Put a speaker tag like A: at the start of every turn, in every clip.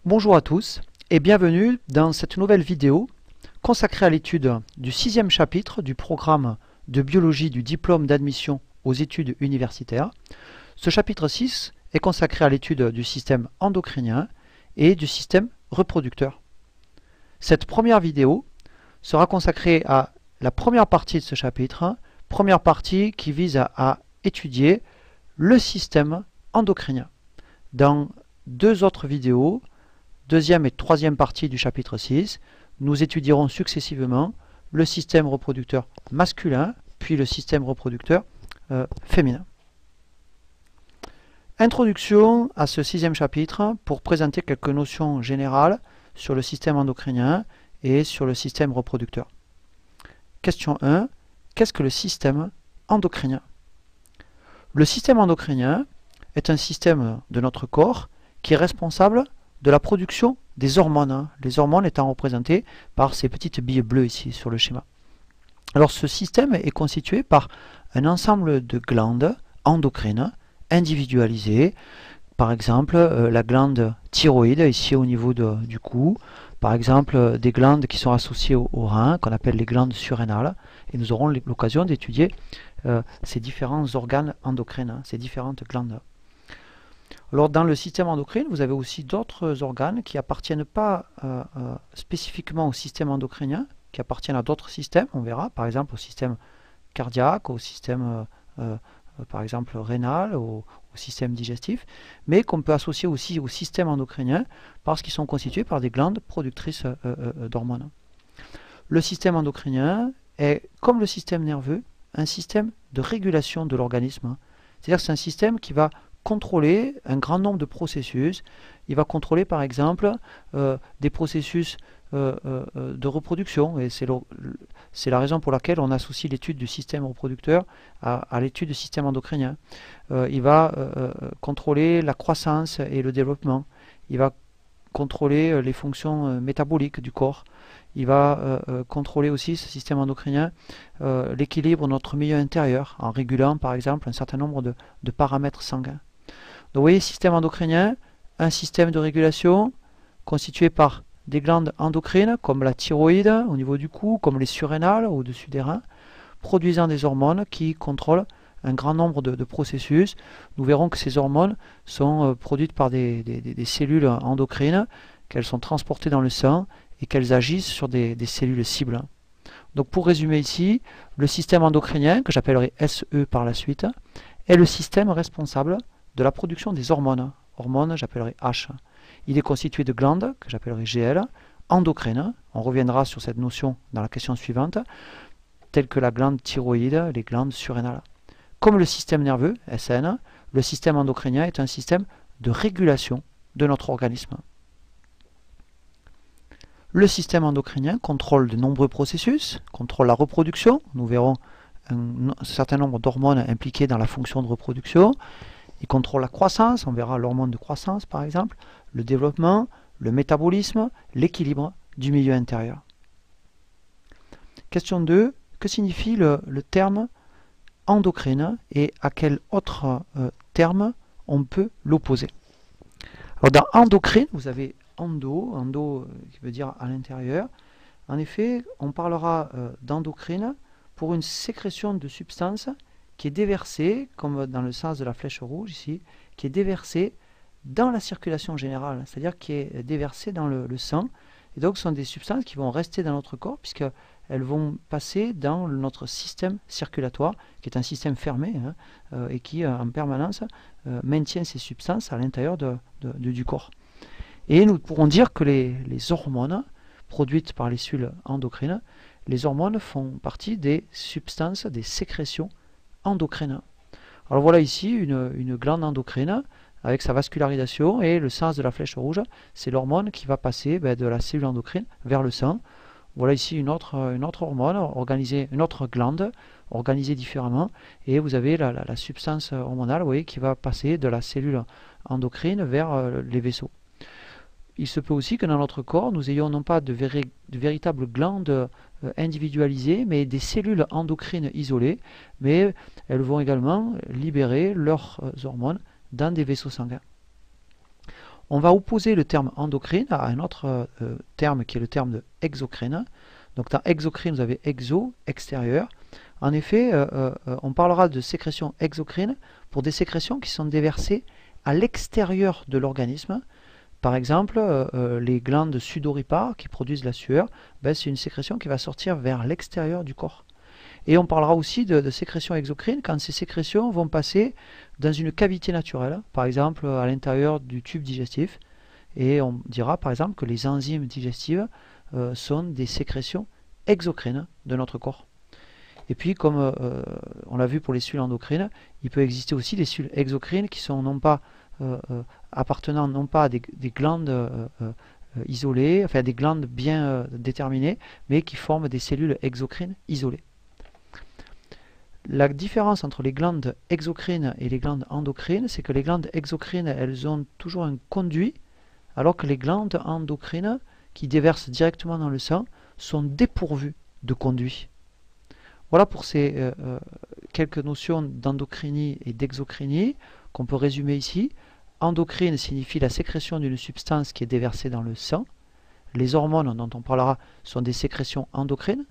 A: Bonjour à tous et bienvenue dans cette nouvelle vidéo consacrée à l'étude du 6e chapitre du programme de biologie du diplôme d'admission aux études universitaires. Ce chapitre 6 est consacré à l'étude du système endocrinien et du système reproducteur. Cette première vidéo sera consacrée à la première partie de ce chapitre, première partie qui vise à étudier le système endocrinien. Dans deux autres vidéos, deuxième et troisième partie du chapitre 6, nous étudierons successivement le système reproducteur masculin, puis le système reproducteur féminin. Introduction à ce sixième chapitre pour présenter quelques notions générales sur le système endocrinien et sur le système reproducteur. Question 1. Qu'est-ce que le système endocrinien? Le système endocrinien est un système de notre corps qui est responsable de la production des hormones, les hormones étant représentées par ces petites billes bleues ici sur le schéma. Alors ce système est constitué par un ensemble de glandes endocrines individualisées, par exemple la glande thyroïde ici au niveau du cou, par exemple des glandes qui sont associées au rein, qu'on appelle les glandes surrénales, et nous aurons l'occasion d'étudier ces différents organes endocrines, ces différentes glandes. Alors dans le système endocrine, vous avez aussi d'autres organes qui appartiennent pas spécifiquement au système endocrinien, qui appartiennent à d'autres systèmes, on verra, par exemple au système cardiaque, au système par exemple rénal, au système digestif, mais qu'on peut associer aussi au système endocrinien parce qu'ils sont constitués par des glandes productrices d'hormones. Le système endocrinien est, comme le système nerveux, un système de régulation de l'organisme. C'est-à-dire que c'est un système qui va contrôler un grand nombre de processus. Il va contrôler par exemple des processus de reproduction, et c'est la raison pour laquelle on associe l'étude du système reproducteur à l'étude du système endocrinien. Il va contrôler la croissance et le développement. Il va contrôler les fonctions métaboliques du corps. Il va contrôler aussi, ce système endocrinien, l'équilibre de notre milieu intérieur, en régulant par exemple un certain nombre de paramètres sanguins. Donc vous voyez, système endocrinien, un système de régulation constitué par des glandes endocrines comme la thyroïde au niveau du cou, comme les surrénales au-dessus des reins, produisant des hormones qui contrôlent un grand nombre de processus. Nous verrons que ces hormones sont produites par des cellules endocrines, qu'elles sont transportées dans le sang et qu'elles agissent sur des cellules cibles. Donc pour résumer ici, le système endocrinien, que j'appellerai SE par la suite, est le système responsable de la production des hormones. Hormones, j'appellerai H. Il est constitué de glandes, que j'appellerai GL, endocrines. On reviendra sur cette notion dans la question suivante, telles que la glande thyroïde, les glandes surrénales. Comme le système nerveux, SN, le système endocrinien est un système de régulation de notre organisme. Le système endocrinien contrôle de nombreux processus, contrôle la reproduction. Nous verrons un certain nombre d'hormones impliquées dans la fonction de reproduction. Il contrôle la croissance, on verra l'hormone de croissance par exemple, le développement, le métabolisme, l'équilibre du milieu intérieur. Question 2. Que signifie le terme endocrine et à quel autre terme on peut l'opposer? Alors dans endocrine, vous avez endo qui veut dire à l'intérieur. En effet, on parlera d'endocrine pour une sécrétion de substances qui est déversée, comme dans le sens de la flèche rouge ici, qui est déversée dans la circulation générale, c'est-à-dire qui est déversée dans le sang. Et donc ce sont des substances qui vont rester dans notre corps puisqu'elles vont passer dans notre système circulatoire, qui est un système fermé et qui en permanence maintient ces substances à l'intérieur du corps. Et nous pourrons dire que les hormones produites par les cellules endocrines, les hormones font partie des substances, des sécrétions endocrine. Alors voilà ici une glande endocrine avec sa vascularisation et le sens de la flèche rouge, c'est l'hormone qui va passer de la cellule endocrine vers le sang. Voilà ici une autre hormone organisée, une autre glande organisée différemment, et vous avez la substance hormonale, vous voyez, qui va passer de la cellule endocrine vers les vaisseaux. Il se peut aussi que dans notre corps, nous ayons non pas de véritables glandes individualisées, mais des cellules endocrines isolées, mais elles vont également libérer leurs hormones dans des vaisseaux sanguins. On va opposer le terme endocrine à un autre terme qui est le terme de exocrine. Donc dans exocrine, vous avez exo, extérieur. En effet, on parlera de sécrétions exocrines pour des sécrétions qui sont déversées à l'extérieur de l'organisme. Par exemple, les glandes sudoripares qui produisent la sueur, ben, c'est une sécrétion qui va sortir vers l'extérieur du corps. Et on parlera aussi de sécrétions exocrines quand ces sécrétions vont passer dans une cavité naturelle, par exemple à l'intérieur du tube digestif. Et on dira par exemple que les enzymes digestives sont des sécrétions exocrines de notre corps. Et puis, comme on l'a vu pour les cellules endocrines, il peut exister aussi des cellules exocrines qui sont non pas appartenant non pas à des glandes isolées, enfin des glandes bien déterminées, mais qui forment des cellules exocrines isolées. La différence entre les glandes exocrines et les glandes endocrines, c'est que les glandes exocrines, elles ont toujours un conduit, alors que les glandes endocrines, qui déversent directement dans le sang, sont dépourvues de conduit. Voilà pour ces quelques notions d'endocrinie et d'exocrinie qu'on peut résumer ici. Endocrine signifie la sécrétion d'une substance qui est déversée dans le sang. Les hormones dont on parlera sont des sécrétions endocrines,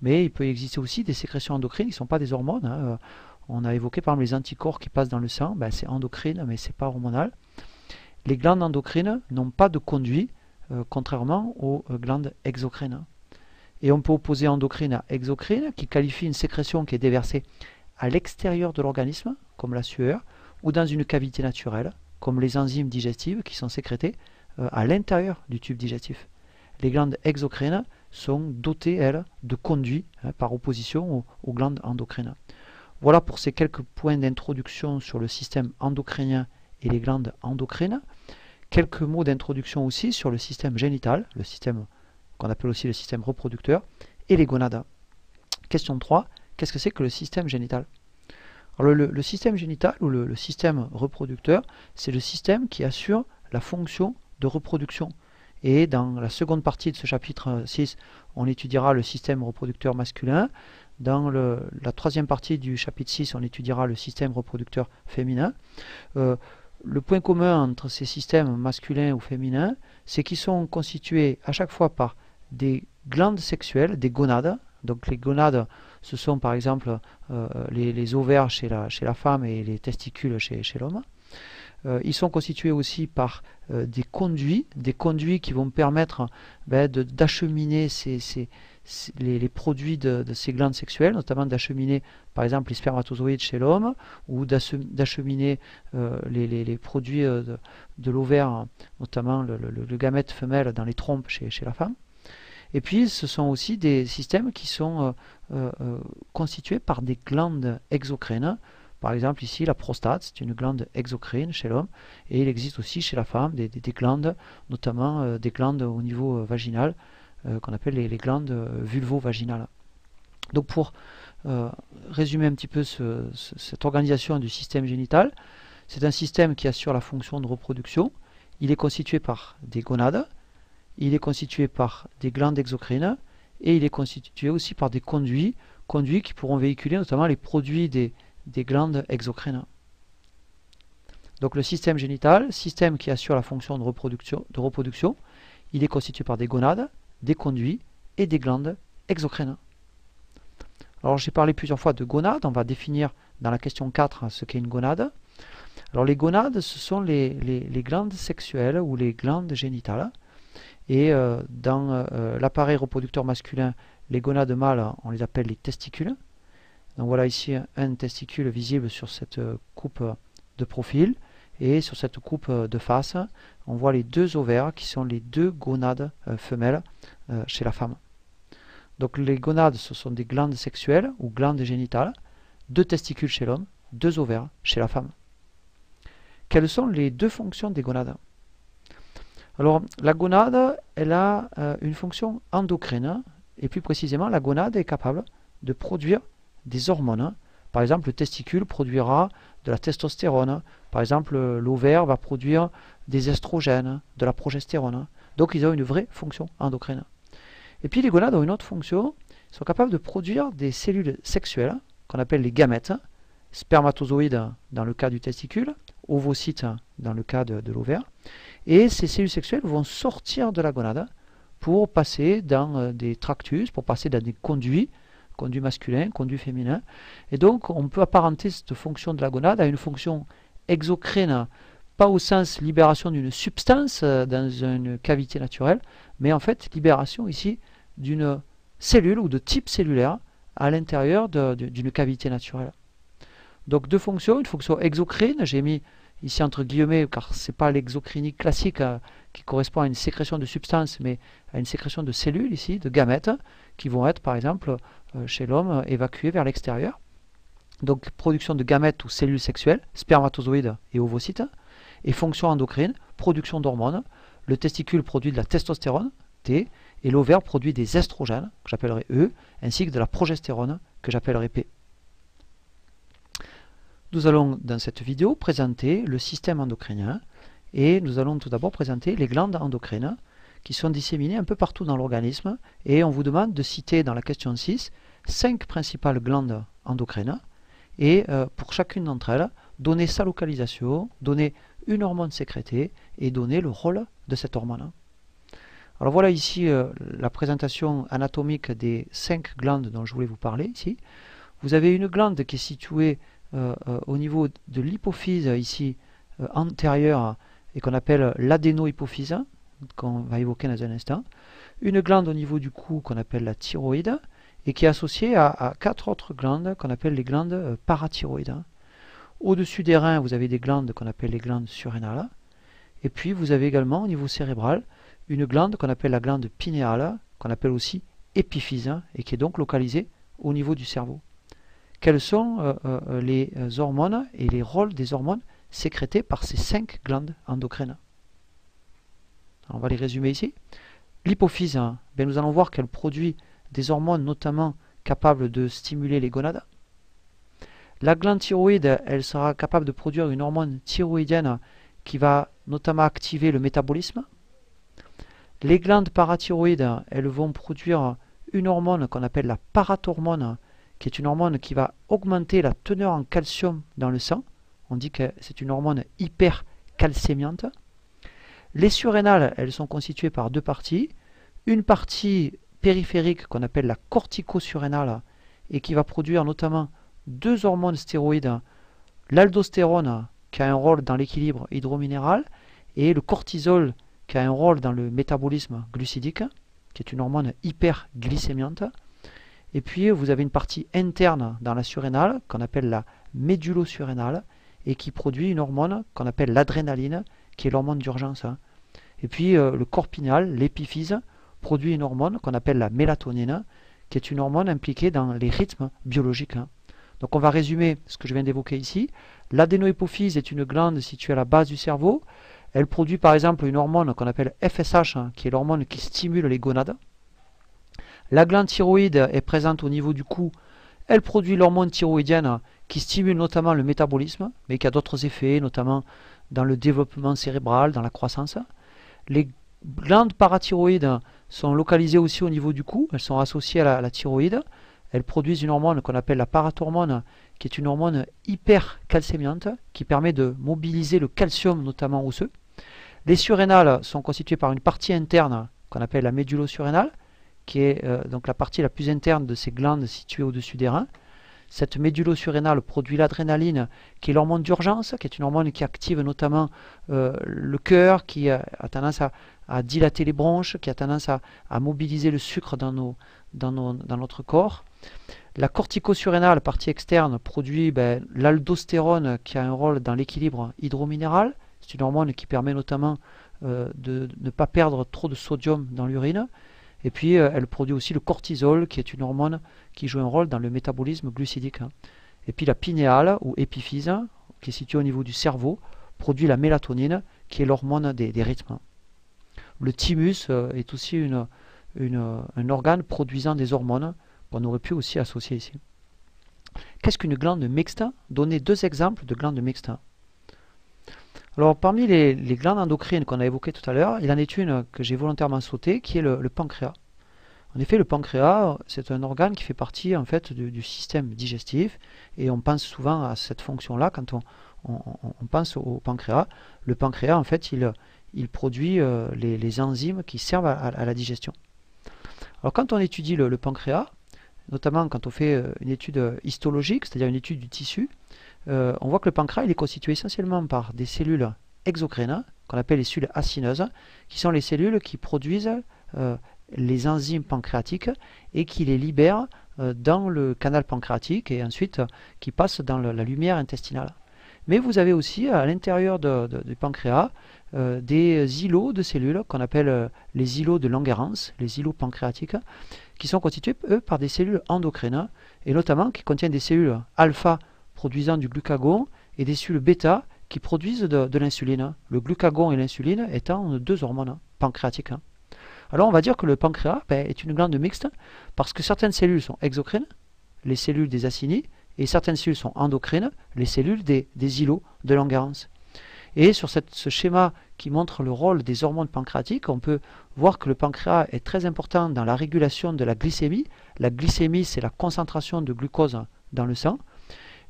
A: mais il peut exister aussi des sécrétions endocrines qui ne sont pas des hormones. Hein. On a évoqué par exemple les anticorps qui passent dans le sang, ben, c'est endocrine mais ce n'est pas hormonal. Les glandes endocrines n'ont pas de conduit, contrairement aux glandes exocrines. Et on peut opposer endocrine à exocrine, qui qualifie une sécrétion qui est déversée à l'extérieur de l'organisme, comme la sueur, ou dans une cavité naturelle, comme les enzymes digestives qui sont sécrétées à l'intérieur du tube digestif. Les glandes exocrines sont dotées, elles, de conduits, par opposition aux glandes endocrines. Voilà pour ces quelques points d'introduction sur le système endocrinien et les glandes endocrines. Quelques mots d'introduction aussi sur le système génital, le système qu'on appelle aussi le système reproducteur, et les gonades. Question 3, qu'est-ce que c'est que le système génital? Alors le système génital ou le système reproducteur, c'est le système qui assure la fonction de reproduction. Et dans la seconde partie de ce chapitre 6, on étudiera le système reproducteur masculin. Dans la troisième partie du chapitre 6, on étudiera le système reproducteur féminin. Le point commun entre ces systèmes masculins ou féminins, c'est qu'ils sont constitués à chaque fois par des glandes sexuelles, des gonades. Donc les gonades, ce sont par exemple les ovaires chez la femme et les testicules chez l'homme. Ils sont constitués aussi par des conduits qui vont permettre d'acheminer les produits de ces glandes sexuelles, notamment d'acheminer par exemple les spermatozoïdes chez l'homme, ou d'acheminer les produits de l'ovaire, notamment le gamète femelle dans les trompes chez la femme. Et puis ce sont aussi des systèmes qui sont constitués par des glandes exocrines. Par exemple ici la prostate, c'est une glande exocrine chez l'homme, et il existe aussi chez la femme des glandes, notamment des glandes au niveau vaginal, qu'on appelle les glandes vulvo-vaginales. Donc pour résumer un petit peu cette organisation du système génital, c'est un système qui assure la fonction de reproduction. Il est constitué par des gonades, il est constitué par des glandes exocrines, et il est constitué aussi par des conduits qui pourront véhiculer notamment les produits des glandes exocrines. Donc le système génital, système qui assure la fonction de reproduction, il est constitué par des gonades, des conduits et des glandes exocrines. Alors j'ai parlé plusieurs fois de gonades, on va définir dans la question 4 ce qu'est une gonade. Alors les gonades, ce sont les glandes sexuelles ou les glandes génitales. Et dans l'appareil reproducteur masculin, les gonades mâles, on les appelle les testicules. Donc voilà ici un testicule visible sur cette coupe de profil, et sur cette coupe de face, on voit les deux ovaires qui sont les deux gonades femelles chez la femme. Donc les gonades, ce sont des glandes sexuelles ou glandes génitales, deux testicules chez l'homme, deux ovaires chez la femme. Quelles sont les deux fonctions des gonades? Alors la gonade, elle a une fonction endocrine, et plus précisément la gonade est capable de produire des hormones. Par exemple, le testicule produira de la testostérone. Par exemple, l'ovaire va produire des estrogènes, de la progestérone. Donc ils ont une vraie fonction endocrine. Et puis les gonades ont une autre fonction. Ils sont capables de produire des cellules sexuelles, qu'on appelle les gamètes. spermatozoïdes dans le cas du testicule, ovocytes dans le cas de l'ovaire. Et ces cellules sexuelles vont sortir de la gonade pour passer dans des tractus, pour passer dans des conduits masculins, conduits féminins. Et donc, on peut apparenter cette fonction de la gonade à une fonction exocrine, pas au sens libération d'une substance dans une cavité naturelle, mais en fait libération ici d'une cellule ou de type cellulaire à l'intérieur d'une cavité naturelle. Donc deux fonctions, une fonction exocrine, j'ai mis ici entre guillemets car ce n'est pas l'exocrinie classique qui correspond à une sécrétion de substances, mais à une sécrétion de cellules ici, de gamètes, qui vont être par exemple chez l'homme évacuées vers l'extérieur. Donc production de gamètes ou cellules sexuelles, spermatozoïdes et ovocytes, et fonction endocrine, production d'hormones. Le testicule produit de la testostérone, T, et l'ovaire produit des estrogènes, que j'appellerai E, ainsi que de la progestérone, que j'appellerai P. Nous allons dans cette vidéo présenter le système endocrinien, et nous allons tout d'abord présenter les glandes endocrines, qui sont disséminées un peu partout dans l'organisme, et on vous demande de citer dans la question 6, 5 principales glandes endocrines, et pour chacune d'entre elles, donner sa localisation, donner une hormone sécrétée et donner le rôle de cette hormone. Alors voilà ici la présentation anatomique des 5 glandes dont je voulais vous parler ici. Vous avez une glande qui est située au niveau de l'hypophyse ici antérieure et qu'on appelle l'adénohypophyse, qu'on va évoquer dans un instant. Une glande au niveau du cou qu'on appelle la thyroïde et qui est associée à 4 autres glandes qu'on appelle les glandes parathyroïdes. Au-dessus des reins, vous avez des glandes qu'on appelle les glandes surrénales. Et puis vous avez également au niveau cérébral une glande qu'on appelle la glande pinéale, qu'on appelle aussi épiphyse, et qui est donc localisée au niveau du cerveau. Quelles sont les hormones et les rôles des hormones sécrétées par ces 5 glandes endocrines? On va les résumer ici. L'hypophyse, nous allons voir qu'elle produit des hormones notamment capables de stimuler les gonades. La glande thyroïde, elle sera capable de produire une hormone thyroïdienne qui va notamment activer le métabolisme. Les glandes parathyroïdes, elles vont produire une hormone qu'on appelle la parathormone, qui est une hormone qui va augmenter la teneur en calcium dans le sang. On dit que c'est une hormone hypercalcémiante. Les surrénales, elles sont constituées par deux parties. Une partie périphérique qu'on appelle la corticosurrénale et qui va produire notamment deux hormones stéroïdes, l'aldostérone qui a un rôle dans l'équilibre hydrominéral et le cortisol qui a un rôle dans le métabolisme glucidique, qui est une hormone hyperglycémiante. Et puis vous avez une partie interne dans la surrénale qu'on appelle la médulosurrénale et qui produit une hormone qu'on appelle l'adrénaline, qui est l'hormone d'urgence. Et puis le corps pinéal, l'épiphyse, produit une hormone qu'on appelle la mélatonine, qui est une hormone impliquée dans les rythmes biologiques. Donc on va résumer ce que je viens d'évoquer ici. L'adénohypophyse est une glande située à la base du cerveau. Elle produit par exemple une hormone qu'on appelle FSH, qui est l'hormone qui stimule les gonades. La glande thyroïde est présente au niveau du cou. Elle produit l'hormone thyroïdienne qui stimule notamment le métabolisme, mais qui a d'autres effets, notamment dans le développement cérébral, dans la croissance. Les glandes parathyroïdes sont localisées aussi au niveau du cou. Elles sont associées à la thyroïde. Elles produisent une hormone qu'on appelle la parathormone, qui est une hormone hypercalcémiante, qui permet de mobiliser le calcium, notamment osseux. Les surrénales sont constituées par une partie interne qu'on appelle la médulosurrénale, qui est donc la partie la plus interne de ces glandes situées au-dessus des reins. Cette médulosurrénale produit l'adrénaline, qui est l'hormone d'urgence, qui est une hormone qui active notamment le cœur, qui a tendance à dilater les bronches, qui a tendance à mobiliser le sucre dans notre corps. La corticosurrénale, partie externe, produit l'aldostérone, qui a un rôle dans l'équilibre hydrominéral. C'est une hormone qui permet notamment de ne pas perdre trop de sodium dans l'urine. Et puis elle produit aussi le cortisol, qui est une hormone qui joue un rôle dans le métabolisme glucidique. Et puis la pinéale, ou épiphyse, qui est située au niveau du cerveau, produit la mélatonine, qui est l'hormone des rythmes. Le thymus est aussi un organe produisant des hormones qu'on aurait pu aussi associer ici. Qu'est-ce qu'une glande mixte? Donnez deux exemples de glandes mixtes. Alors parmi les glandes endocrines qu'on a évoquées tout à l'heure, il en est une que j'ai volontairement sautée, qui est le pancréas. En effet, le pancréas, c'est un organe qui fait partie en fait du système digestif, et on pense souvent à cette fonction-là quand on pense au pancréas. Le pancréas, en fait, il produit les enzymes qui servent à la digestion. Alors quand on étudie le pancréas, notamment quand on fait une étude histologique, c'est-à-dire une étude du tissu, on voit que le pancréas il est constitué essentiellement par des cellules exocrines, qu'on appelle les cellules acineuses, qui sont les cellules qui produisent les enzymes pancréatiques et qui les libèrent dans le canal pancréatique et ensuite qui passent dans la lumière intestinale. Mais vous avez aussi à l'intérieur du pancréas des îlots de cellules qu'on appelle les îlots de Langerhans, les îlots pancréatiques, qui sont constitués, eux, par des cellules endocrines, et notamment qui contiennent des cellules alpha produisant du glucagon et des cellules bêta qui produisent de l'insuline. Le glucagon et l'insuline étant deux hormones pancréatiques. Alors on va dire que le pancréas est une glande mixte parce que certaines cellules sont exocrines, les cellules des acinies, et certaines cellules sont endocrines, les cellules des îlots de Langerhans. Et sur ce schéma qui montre le rôle des hormones pancréatiques, on peut voir que le pancréas est très important dans la régulation de la glycémie. La glycémie, c'est la concentration de glucose dans le sang.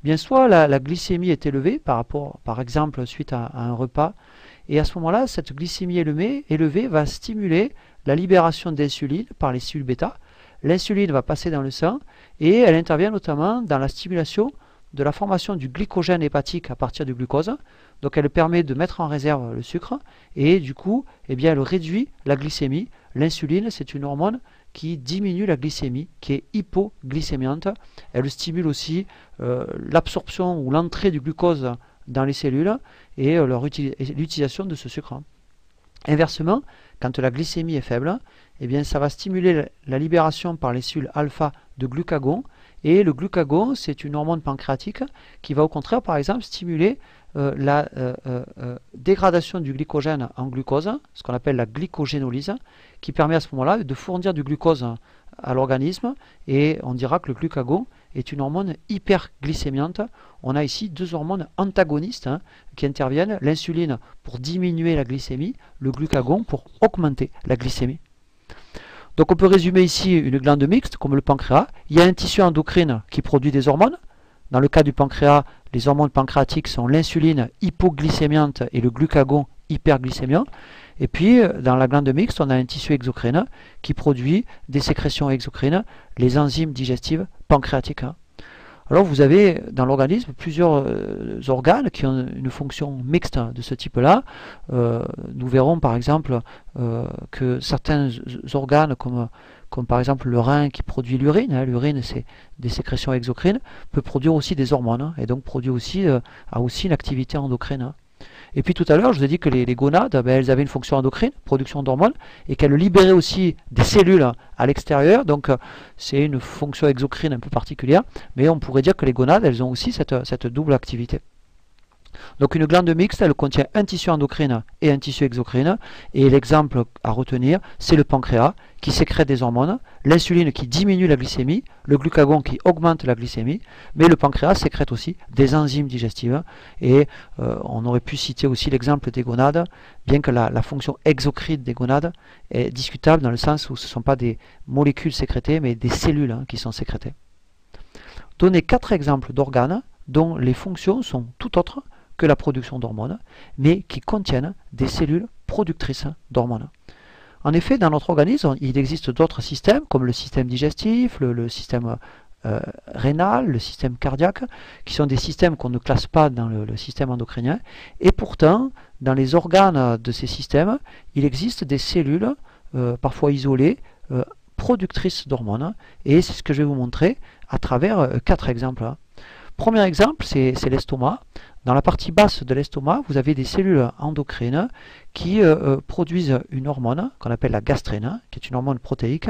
A: Bien soit la glycémie est élevée par exemple, suite à un repas, et à ce moment-là, cette glycémie élevée va stimuler la libération d'insuline par les cellules bêta. L'insuline va passer dans le sang et elle intervient notamment dans la stimulation de la formation du glycogène hépatique à partir du glucose. Donc elle permet de mettre en réserve le sucre et du coup, elle réduit la glycémie. L'insuline, c'est une hormone qui diminue la glycémie, qui est hypoglycémiante. Elle stimule aussi l'absorption ou l'entrée du glucose dans les cellules et l'utilisation de ce sucre. Inversement, quand la glycémie est faible, ça va stimuler la libération par les cellules alpha de glucagon. Et le glucagon, c'est une hormone pancréatique qui va au contraire, par exemple, stimuler la dégradation du glycogène en glucose, ce qu'on appelle la glycogénolyse, qui permet à ce moment-là de fournir du glucose à l'organisme. Et on dira que le glucagon est une hormone hyperglycémiante. On a ici deux hormones antagonistes qui interviennent, l'insuline pour diminuer la glycémie, le glucagon pour augmenter la glycémie. Donc on peut résumer ici une glande mixte comme le pancréas. Il y a un tissu endocrine qui produit des hormones. Dans le cas du pancréas, les hormones pancréatiques sont l'insuline hypoglycémiante et le glucagon hyperglycémiant. Et puis dans la glande mixte, on a un tissu exocrine qui produit des sécrétions exocrines, les enzymes digestives pancréatiques. Alors vous avez dans l'organisme plusieurs organes qui ont une fonction mixte de ce type-là. Nous verrons par exemple que certains organes comme par exemple le rein qui produit l'urine, l'urine c'est des sécrétions exocrines, peut produire aussi des hormones et donc produit aussi, a aussi une activité endocrine. Et puis tout à l'heure, je vous ai dit que les gonades, elles avaient une fonction endocrine, production d'hormones, et qu'elles libéraient aussi des cellules à l'extérieur. Donc c'est une fonction exocrine un peu particulière, mais on pourrait dire que les gonades, elles ont aussi cette double activité. Donc une glande mixte, elle contient un tissu endocrine et un tissu exocrine. Et l'exemple à retenir, c'est le pancréas qui sécrète des hormones, l'insuline qui diminue la glycémie, le glucagon qui augmente la glycémie, mais le pancréas sécrète aussi des enzymes digestives. Et on aurait pu citer aussi l'exemple des gonades, bien que la fonction exocrine des gonades est discutable dans le sens où ce ne sont pas des molécules sécrétées, mais des cellules qui sont sécrétées. Donnez 4 exemples d'organes dont les fonctions sont tout autres que la production d'hormones, mais qui contiennent des cellules productrices d'hormones. En effet, dans notre organisme, il existe d'autres systèmes, comme le système digestif, le système rénal, le système cardiaque, qui sont des systèmes qu'on ne classe pas dans le système endocrinien, et pourtant, dans les organes de ces systèmes, il existe des cellules, parfois isolées, productrices d'hormones, et c'est ce que je vais vous montrer à travers 4 exemples. Premier exemple, c'est l'estomac. Dans la partie basse de l'estomac, vous avez des cellules endocrines qui produisent une hormone qu'on appelle la gastrine, qui est une hormone protéique.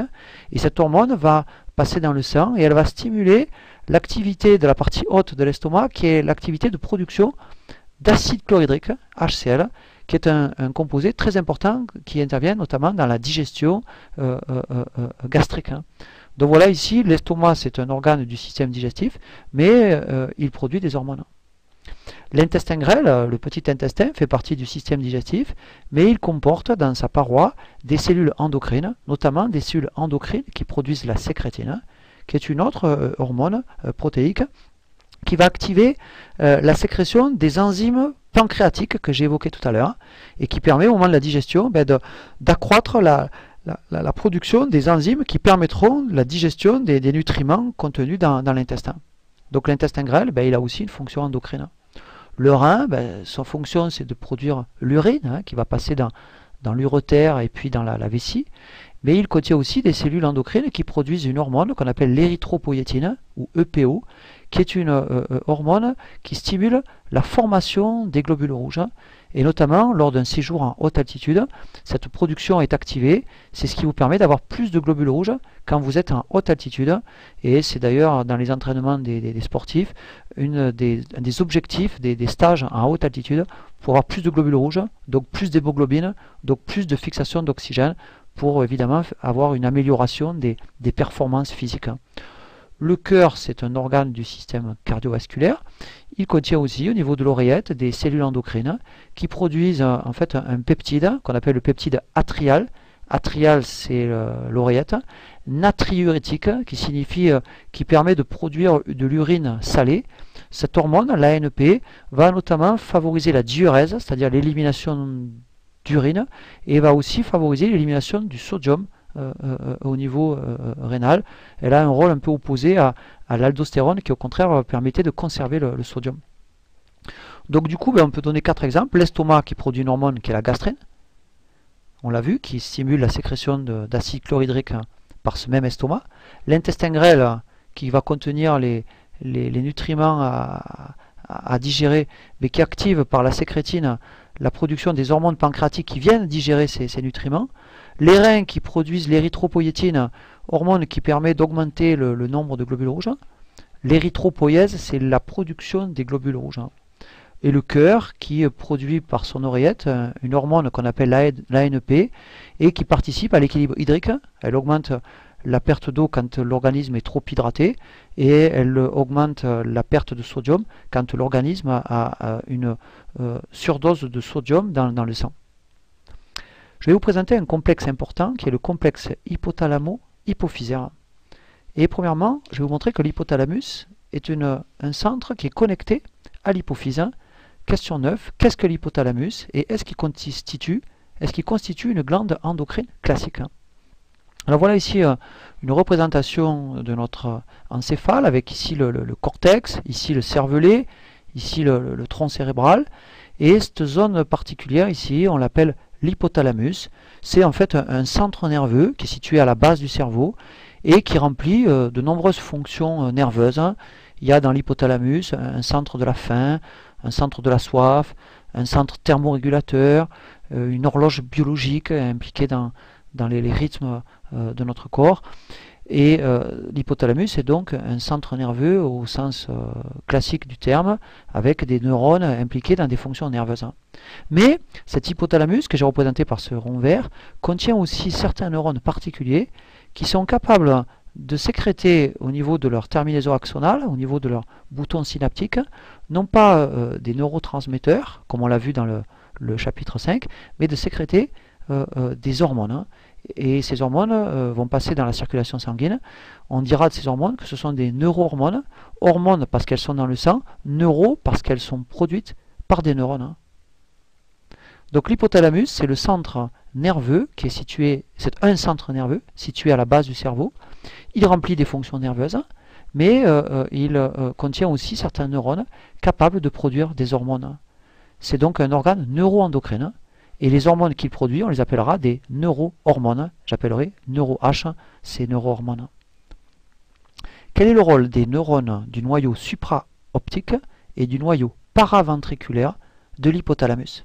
A: Et cette hormone va passer dans le sang et elle va stimuler l'activité de la partie haute de l'estomac, qui est l'activité de production d'acide chlorhydrique, HCl, qui est un composé très important qui intervient notamment dans la digestion gastrique. Donc voilà, ici, l'estomac, c'est un organe du système digestif, mais il produit des hormones. L'intestin grêle, le petit intestin, fait partie du système digestif, mais il comporte dans sa paroi des cellules endocrines, notamment des cellules endocrines qui produisent la sécrétine, qui est une autre hormone protéique, qui va activer la sécrétion des enzymes pancréatiques que j'ai évoquées tout à l'heure, et qui permet au moment de la digestion d'accroître la production des enzymes qui permettront la digestion des nutriments contenus dans l'intestin. Donc l'intestin grêle, il a aussi une fonction endocrine. Le rein, sa fonction c'est de produire l'urine qui va passer dans l'urétère et puis dans la vessie, mais il contient aussi des cellules endocrines qui produisent une hormone qu'on appelle l'érythropoïétine ou EPO, qui est une hormone qui stimule la formation des globules rouges. Et notamment, lors d'un séjour en haute altitude, cette production est activée. C'est ce qui vous permet d'avoir plus de globules rouges quand vous êtes en haute altitude. Et c'est d'ailleurs dans les entraînements des sportifs, un des objectifs des stages en haute altitude, pour avoir plus de globules rouges, donc plus d'hémoglobine, donc plus de fixation d'oxygène, pour évidemment avoir une amélioration des performances physiques. Le cœur, c'est un organe du système cardiovasculaire. Il contient aussi, au niveau de l'oreillette, des cellules endocrines qui produisent en fait un peptide qu'on appelle le peptide atrial. Atrial, c'est l'oreillette. Natriurétique, qui permet de produire de l'urine salée. Cette hormone, l'ANP, va notamment favoriser la diurèse, c'est-à-dire l'élimination d'urine, et va aussi favoriser l'élimination du sodium au niveau rénal. Elle a un rôle un peu opposé à l'aldostérone qui au contraire permettait de conserver le sodium. Donc du coup on peut donner 4 exemples. L'estomac qui produit une hormone qui est la gastrine, on l'a vu, qui stimule la sécrétion d'acide chlorhydrique par ce même estomac. L'intestin grêle qui va contenir les nutriments à digérer, mais qui active par la sécrétine la production des hormones pancréatiques qui viennent digérer ces nutriments. Les reins qui produisent l'érythropoïétine, hormone qui permet d'augmenter le nombre de globules rouges. L'érythropoïèse, c'est la production des globules rouges. Et le cœur qui produit par son oreillette une hormone qu'on appelle l'ANP et qui participe à l'équilibre hydrique. Elle augmente la perte d'eau quand l'organisme est trop hydraté et elle augmente la perte de sodium quand l'organisme a une surdose de sodium dans le sang. Je vais vous présenter un complexe important qui est le complexe hypothalamo-hypophysaire. Et premièrement, je vais vous montrer que l'hypothalamus est un centre qui est connecté à l'hypophyse. Question 9, qu'est-ce que l'hypothalamus et est-ce qu'il constitue une glande endocrine classique? Alors voilà ici une représentation de notre encéphale avec ici le cortex, ici le cervelet, ici le tronc cérébral. Et cette zone particulière ici, on l'appelle l'hypothalamus. C'est en fait un centre nerveux qui est situé à la base du cerveau et qui remplit de nombreuses fonctions nerveuses. Il y a dans l'hypothalamus un centre de la faim, un centre de la soif, un centre thermorégulateur, une horloge biologique impliquée dans les rythmes de notre corps. Et l'hypothalamus est donc un centre nerveux au sens classique du terme, avec des neurones impliqués dans des fonctions nerveuses. Mais cet hypothalamus, que j'ai représenté par ce rond vert, contient aussi certains neurones particuliers qui sont capables de sécréter au niveau de leur terminaison axonale, au niveau de leur bouton synaptique, non pas des neurotransmetteurs, comme on l'a vu dans le chapitre 5, mais de sécréter des hormones. Et ces hormones vont passer dans la circulation sanguine. On dira de ces hormones que ce sont des neurohormones. Hormones parce qu'elles sont dans le sang, neuro parce qu'elles sont produites par des neurones. Donc l'hypothalamus, c'est le centre nerveux qui est situé, c'est un centre nerveux situé à la base du cerveau. Il remplit des fonctions nerveuses, mais il contient aussi certains neurones capables de produire des hormones. C'est donc un organe neuroendocrine. Et les hormones qu'il produit, on les appellera des neurohormones. J'appellerai neuro-H ces neurohormones. Quel est le rôle des neurones du noyau supraoptique et du noyau paraventriculaire de l'hypothalamus?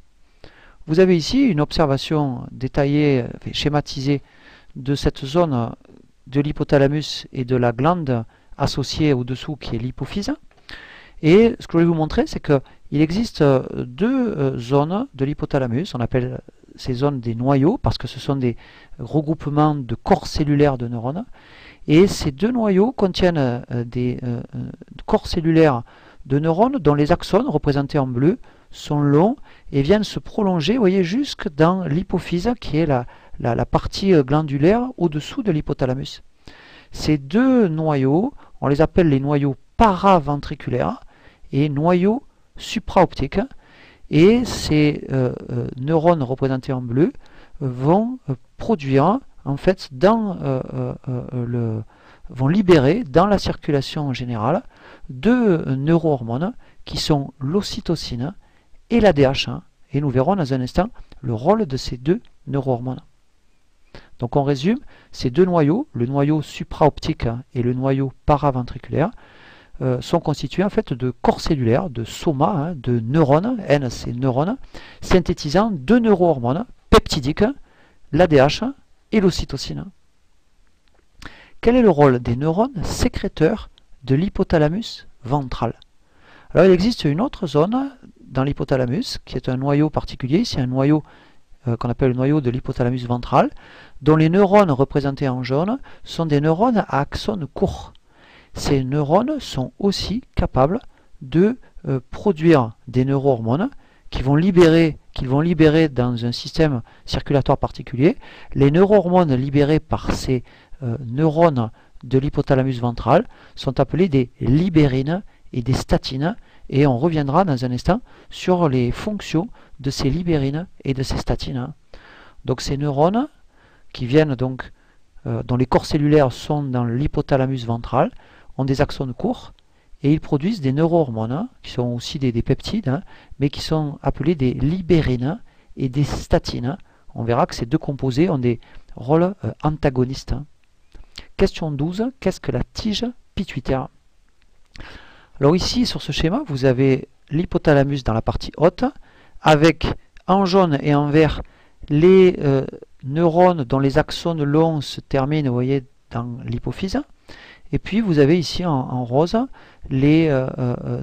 A: Vous avez ici une observation détaillée, schématisée de cette zone de l'hypothalamus et de la glande associée au-dessous qui est l'hypophyse. Et ce que je vais vous montrer, c'est qu'il existe deux zones de l'hypothalamus. On appelle ces zones des noyaux parce que ce sont des regroupements de corps cellulaires de neurones. Et ces deux noyaux contiennent des corps cellulaires de neurones dont les axones, représentés en bleu, sont longs et viennent se prolonger, vous voyez, jusque dans l'hypophyse, qui est la partie glandulaire au-dessous de l'hypothalamus. Ces deux noyaux, on les appelle les noyaux paraventriculaires et noyaux supraoptiques. Et ces neurones représentés en bleu vont produire, en fait, vont libérer dans la circulation générale deux neurohormones qui sont l'ocytocine et l'ADH. Et nous verrons dans un instant le rôle de ces deux neurohormones. Donc on résume, ces deux noyaux, le noyau supraoptique et le noyau paraventriculaire, sont constitués en fait de corps cellulaires, de soma, de neurones, N c'est neurones, synthétisant deux neurohormones peptidiques, l'ADH et l'ocytocine. Quel est le rôle des neurones sécréteurs de l'hypothalamus ventral? Alors il existe une autre zone dans l'hypothalamus, qui est un noyau particulier, ici un noyau qu'on appelle le noyau de l'hypothalamus ventral, dont les neurones représentés en jaune sont des neurones à axones courts. Ces neurones sont aussi capables de produire des neurohormones qu'ils vont libérer dans un système circulatoire particulier. Les neurohormones libérés par ces neurones de l'hypothalamus ventral sont appelés des libérines et des statines, et on reviendra dans un instant sur les fonctions de ces libérines et de ces statines. Donc ces neurones qui viennent donc dont les corps cellulaires sont dans l'hypothalamus ventral ont des axones courts et ils produisent des neurohormones qui sont aussi des peptides, mais qui sont appelés des libérines et des statines. On verra que ces deux composés ont des rôles antagonistes. Question 12. Qu'est-ce que la tige pituitaire? Alors ici, sur ce schéma, vous avez l'hypothalamus dans la partie haute, avec en jaune et en vert les neurones dont les axones longs se terminent, vous voyez, dans l'hypophyse. Et puis vous avez ici en rose les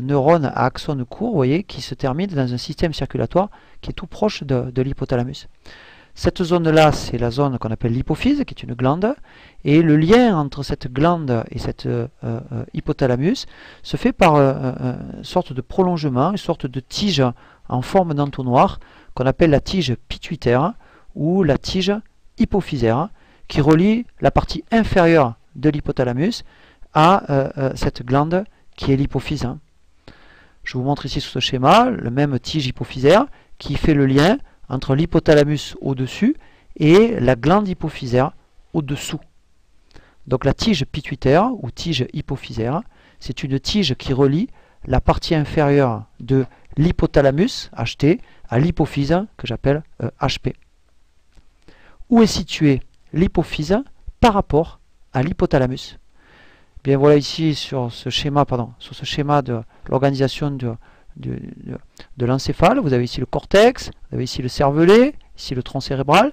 A: neurones à axones courts, vous voyez, qui se terminent dans un système circulatoire qui est tout proche de l'hypothalamus. Cette zone-là, c'est la zone qu'on appelle l'hypophyse, qui est une glande, et le lien entre cette glande et cette hypothalamus se fait par une sorte de prolongement, une sorte de tige en forme d'entonnoir, qu'on appelle la tige pituitaire ou la tige hypophysaire, qui relie la partie inférieure de l'hypothalamus à cette glande qui est l'hypophyse. Je vous montre ici sur ce schéma le même tige hypophysaire qui fait le lien entre l'hypothalamus au-dessus et la glande hypophysaire au-dessous. Donc la tige pituitaire ou tige hypophysaire, c'est une tige qui relie la partie inférieure de l'hypothalamus, HT, à l'hypophyse, que j'appelle HP. Où est située l'hypophyse par rapport à l'hypothalamus? Bien voilà ici sur ce schéma, de l'organisation de l'encéphale, vous avez ici le cortex, vous avez ici le cervelet, ici le tronc cérébral,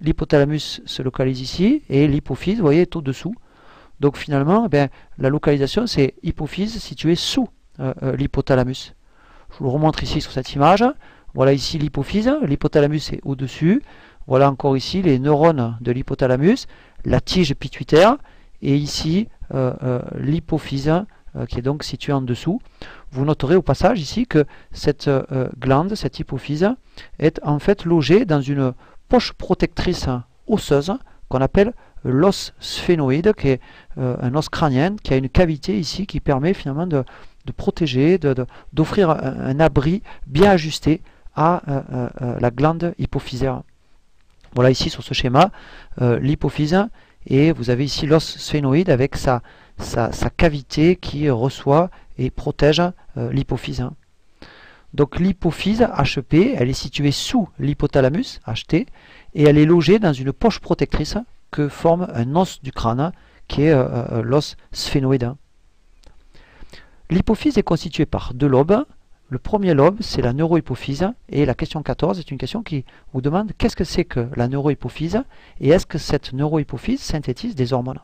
A: l'hypothalamus se localise ici, et l'hypophyse, vous voyez, est au-dessous. Donc finalement, la localisation, c'est hypophyse située sous l'hypothalamus. Je vous le remontre ici sur cette image. Voilà ici l'hypophyse, l'hypothalamus est au-dessus. Voilà encore ici les neurones de l'hypothalamus, la tige pituitaire, et ici l'hypophyse qui est donc située en dessous. Vous noterez au passage ici que cette glande, cette hypophyse, est en fait logée dans une poche protectrice osseuse qu'on appelle l'os sphénoïde, qui est un os crânien qui a une cavité ici qui permet finalement de protéger, d'offrir un abri bien ajusté à la glande hypophysaire. Voilà ici sur ce schéma l'hypophyse, et vous avez ici l'os sphénoïde avec sa cavité qui reçoit et protège l'hypophyse. Donc l'hypophyse HP, elle est située sous l'hypothalamus HT, et elle est logée dans une poche protectrice que forme un os du crâne qui est l'os sphénoïde. L'hypophyse est constituée par deux lobes. Le premier lobe, c'est la neurohypophyse, et la question 14 est une question qui vous demande qu'est-ce que c'est que la neurohypophyse et est-ce que cette neurohypophyse synthétise des hormones.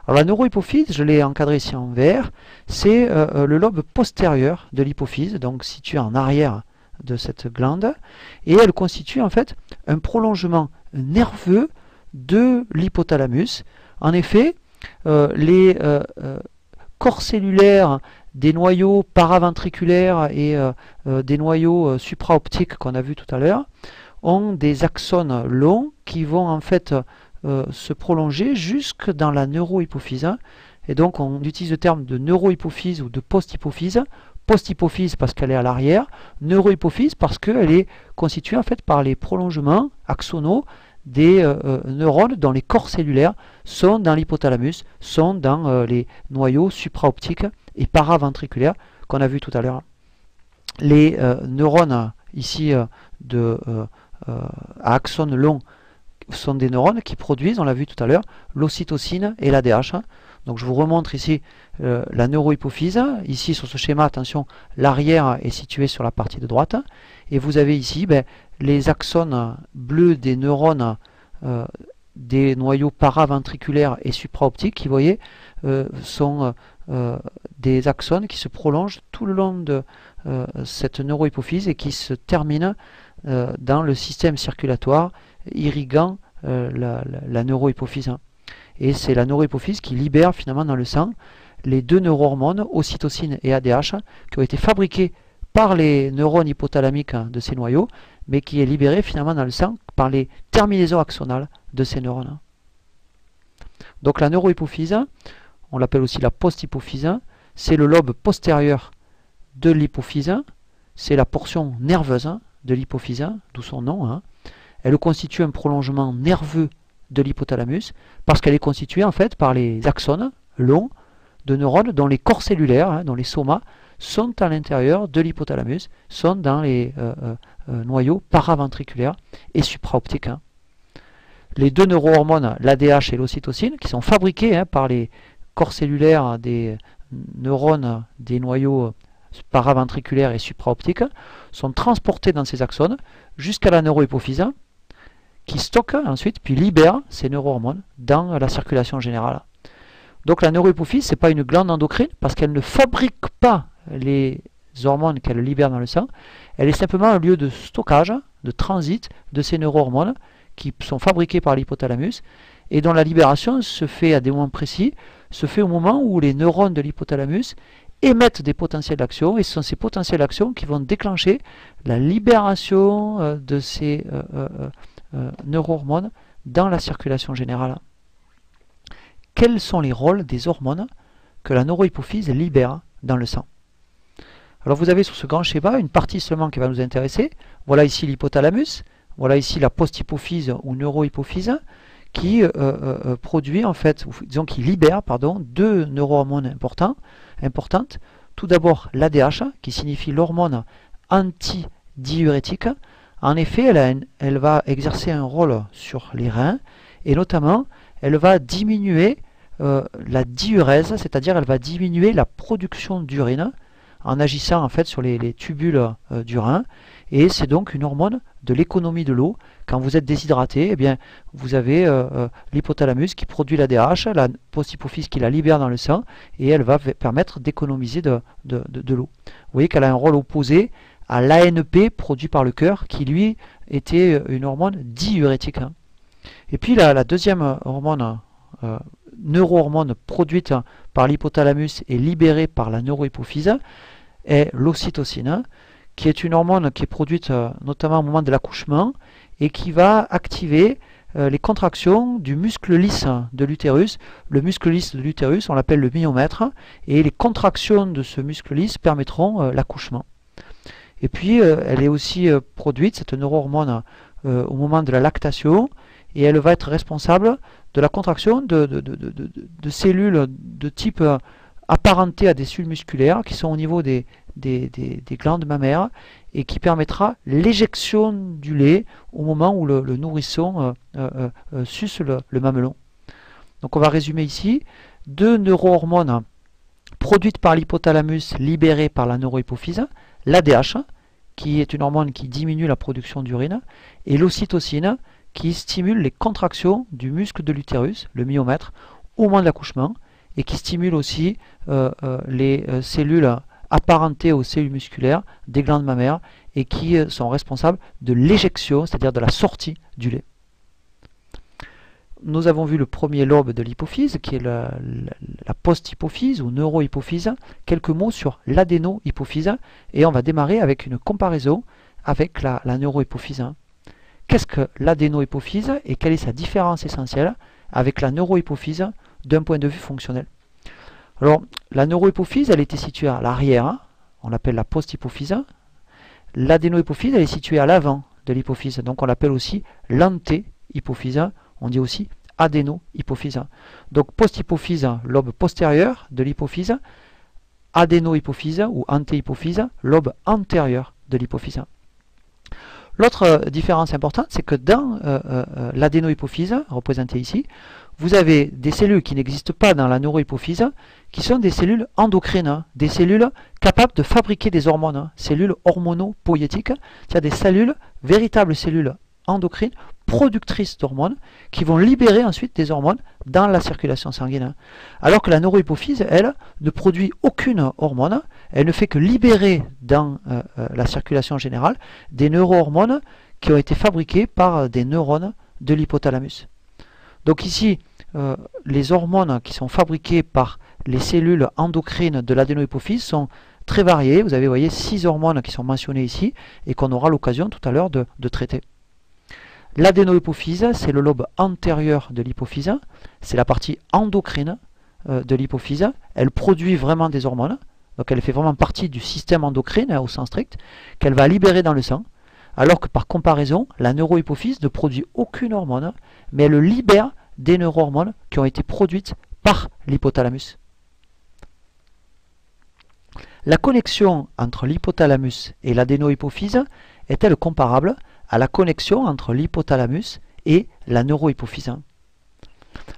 A: Alors la neurohypophyse, je l'ai encadré ici en vert, c'est le lobe postérieur de l'hypophyse, donc situé en arrière de cette glande, et elle constitue en fait un prolongement nerveux de l'hypothalamus. En effet, les corps cellulaires des noyaux paraventriculaires et des noyaux supraoptiques qu'on a vu tout à l'heure ont des axones longs qui vont en fait se prolonger jusque dans la neurohypophyse. Et donc on utilise le terme de neurohypophyse ou de post-hypophyse. Post-hypophyse parce qu'elle est à l'arrière, neurohypophyse parce qu'elle est constituée en fait par les prolongements axonaux des neurones dont les corps cellulaires sont dans l'hypothalamus, sont dans les noyaux supraoptiques et paraventriculaires qu'on a vu tout à l'heure. Les neurones ici à axones longs sont des neurones qui produisent, on l'a vu tout à l'heure, l'ocytocine et l'ADH. Donc je vous remontre ici la neurohypophyse. Ici sur ce schéma, attention, l'arrière est situé sur la partie de droite. Et vous avez ici les axones bleus des neurones des noyaux paraventriculaires et supraoptiques qui, vous voyez, sont des axones qui se prolongent tout le long de cette neurohypophyse et qui se terminent dans le système circulatoire irriguant la neurohypophyse. Et c'est la neurohypophyse qui libère finalement dans le sang les deux neurohormones, ocytocine et ADH, qui ont été fabriqués par les neurones hypothalamiques de ces noyaux, mais qui est libéré finalement dans le sang par les terminaisons axonales de ces neurones. Donc la neurohypophyse, on l'appelle aussi la post-hypophyse, c'est le lobe postérieur de l'hypophyse, c'est la portion nerveuse de l'hypophyse, d'où son nom. Elle constitue un prolongement nerveux de l'hypothalamus parce qu'elle est constituée en fait par les axones longs de neurones dont les corps cellulaires, dont les somas, sont à l'intérieur de l'hypothalamus, sont dans les noyaux paraventriculaires et supraoptiques. Les deux neurohormones, l'ADH et l'ocytocine, qui sont fabriqués par les corps cellulaires des neurones des noyaux paraventriculaires et supraoptiques, sont transportés dans ces axones jusqu'à la neurohypophyse, qui stocke ensuite, puis libère ces neurohormones dans la circulation générale. Donc la neurohypophyse, ce n'est pas une glande endocrine, parce qu'elle ne fabrique pas les hormones qu'elle libère dans le sang, elle est simplement un lieu de stockage, de transit de ces neurohormones qui sont fabriquées par l'hypothalamus, et dont la libération se fait à des moments précis, se fait au moment où les neurones de l'hypothalamus émettent des potentiels d'action, et ce sont ces potentiels d'action qui vont déclencher la libération de ces neurohormones dans la circulation générale. Quels sont les rôles des hormones que la neurohypophyse libère dans le sang? Alors vous avez sur ce grand schéma une partie seulement qui va nous intéresser. Voilà ici l'hypothalamus, voilà ici la post-hypophyse ou neurohypophyse qui produit en fait, disons qui libère deux neurohormones importantes. Tout d'abord l'ADH qui signifie l'hormone antidiurétique. En effet, elle va exercer un rôle sur les reins et notamment elle va diminuer la diurèse, c'est-à-dire elle va diminuer la production d'urine en agissant en fait sur les tubules du rein, et c'est donc une hormone de l'économie de l'eau. Quand vous êtes déshydraté, eh bien, vous avez l'hypothalamus qui produit l'ADH, la post-hypophyse qui la libère dans le sang, et elle va permettre d'économiser de l'eau. Vous voyez qu'elle a un rôle opposé à l'ANP produit par le cœur, qui lui était une hormone diurétique. Et puis la deuxième hormone, neurohormone produite par l'hypothalamus et libérée par la neurohypophyse, est l'ocytocine, qui est une hormone qui est produite notamment au moment de l'accouchement et qui va activer les contractions du muscle lisse de l'utérus. Le muscle lisse de l'utérus, on l'appelle le myomètre, et les contractions de ce muscle lisse permettront l'accouchement. Et puis elle est aussi produite, cette neurohormone, au moment de la lactation, et elle va être responsable de la contraction de cellules de type apparenté à des cellules musculaires qui sont au niveau des glandes mammaires et qui permettra l'éjection du lait au moment où le nourrisson suce le mamelon. Donc on va résumer ici, deux neurohormones produites par l'hypothalamus, libérées par la neurohypophyse, l'ADH, qui est une hormone qui diminue la production d'urine, et l'ocytocine, qui stimule les contractions du muscle de l'utérus, le myomètre, au moment de l'accouchement, et qui stimule aussi les cellules apparentées aux cellules musculaires des glandes mammaires et qui sont responsables de l'éjection, c'est-à-dire de la sortie du lait. nous avons vu le premier lobe de l'hypophyse, qui est la post-hypophyse ou neurohypophyse. Quelques mots sur l'adéno-hypophyse, et on va démarrer avec une comparaison avec la neurohypophyse. Qu'est-ce que l'adéno-hypophyse et quelle est sa différence essentielle avec la neurohypophyse d'un point de vue fonctionnel? Alors, la neurohypophyse, elle était située à l'arrière, on l'appelle la post-hypophyse. L'adéno-hypophyse, elle est située à l'avant de l'hypophyse, donc on l'appelle aussi l'anté-hypophyse, on dit aussi adéno-hypophyse. Donc post-hypophyse, lobe postérieur de l'hypophyse, adéno-hypophyse ou anté-hypophyse, lobe antérieur de l'hypophyse. L'autre différence importante, c'est que dans l'adéno-hypophyse, représentée ici, vous avez des cellules qui n'existent pas dans la neurohypophyse, qui sont des cellules endocrines, des cellules capables de fabriquer des hormones, cellules hormonopoïétiques, c'est-à-dire des cellules, véritables cellules endocrines, productrices d'hormones, qui vont libérer ensuite des hormones dans la circulation sanguine. Alors que la neurohypophyse, elle, ne produit aucune hormone, elle ne fait que libérer dans la circulation générale des neurohormones qui ont été fabriquées par des neurones de l'hypothalamus. Donc ici, les hormones qui sont fabriquées par les cellules endocrines de l'adénohypophyse sont très variées. Vous avez, voyez, 6 hormones qui sont mentionnées ici et qu'on aura l'occasion tout à l'heure de traiter. L'adénohypophyse, c'est le lobe antérieur de l'hypophyse, c'est la partie endocrine de l'hypophyse. Elle produit vraiment des hormones, donc elle fait vraiment partie du système endocrine au sens strict, qu'elle va libérer dans le sang, alors que par comparaison, la neurohypophyse ne produit aucune hormone, mais elle libère des neurohormones qui ont été produites par l'hypothalamus. La connexion entre l'hypothalamus et l'adénohypophyse est-elle comparable à la connexion entre l'hypothalamus et la neurohypophyse?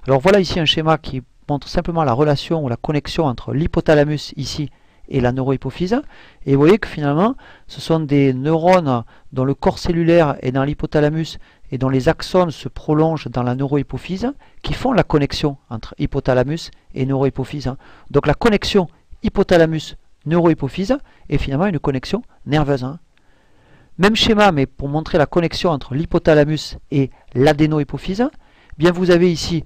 A: Alors voilà ici un schéma qui montre simplement la relation ou la connexion entre l'hypothalamus ici et la neurohypophyse. Et vous voyez que finalement, ce sont des neurones dont le corps cellulaire est dans l'hypothalamus et dont les axones se prolongent dans la neurohypophyse qui font la connexion entre hypothalamus et neurohypophyse. Donc la connexion hypothalamus-neurohypophyse est finalement une connexion nerveuse. Même schéma, mais pour montrer la connexion entre l'hypothalamus et l'adénohypophyse, bien vous avez ici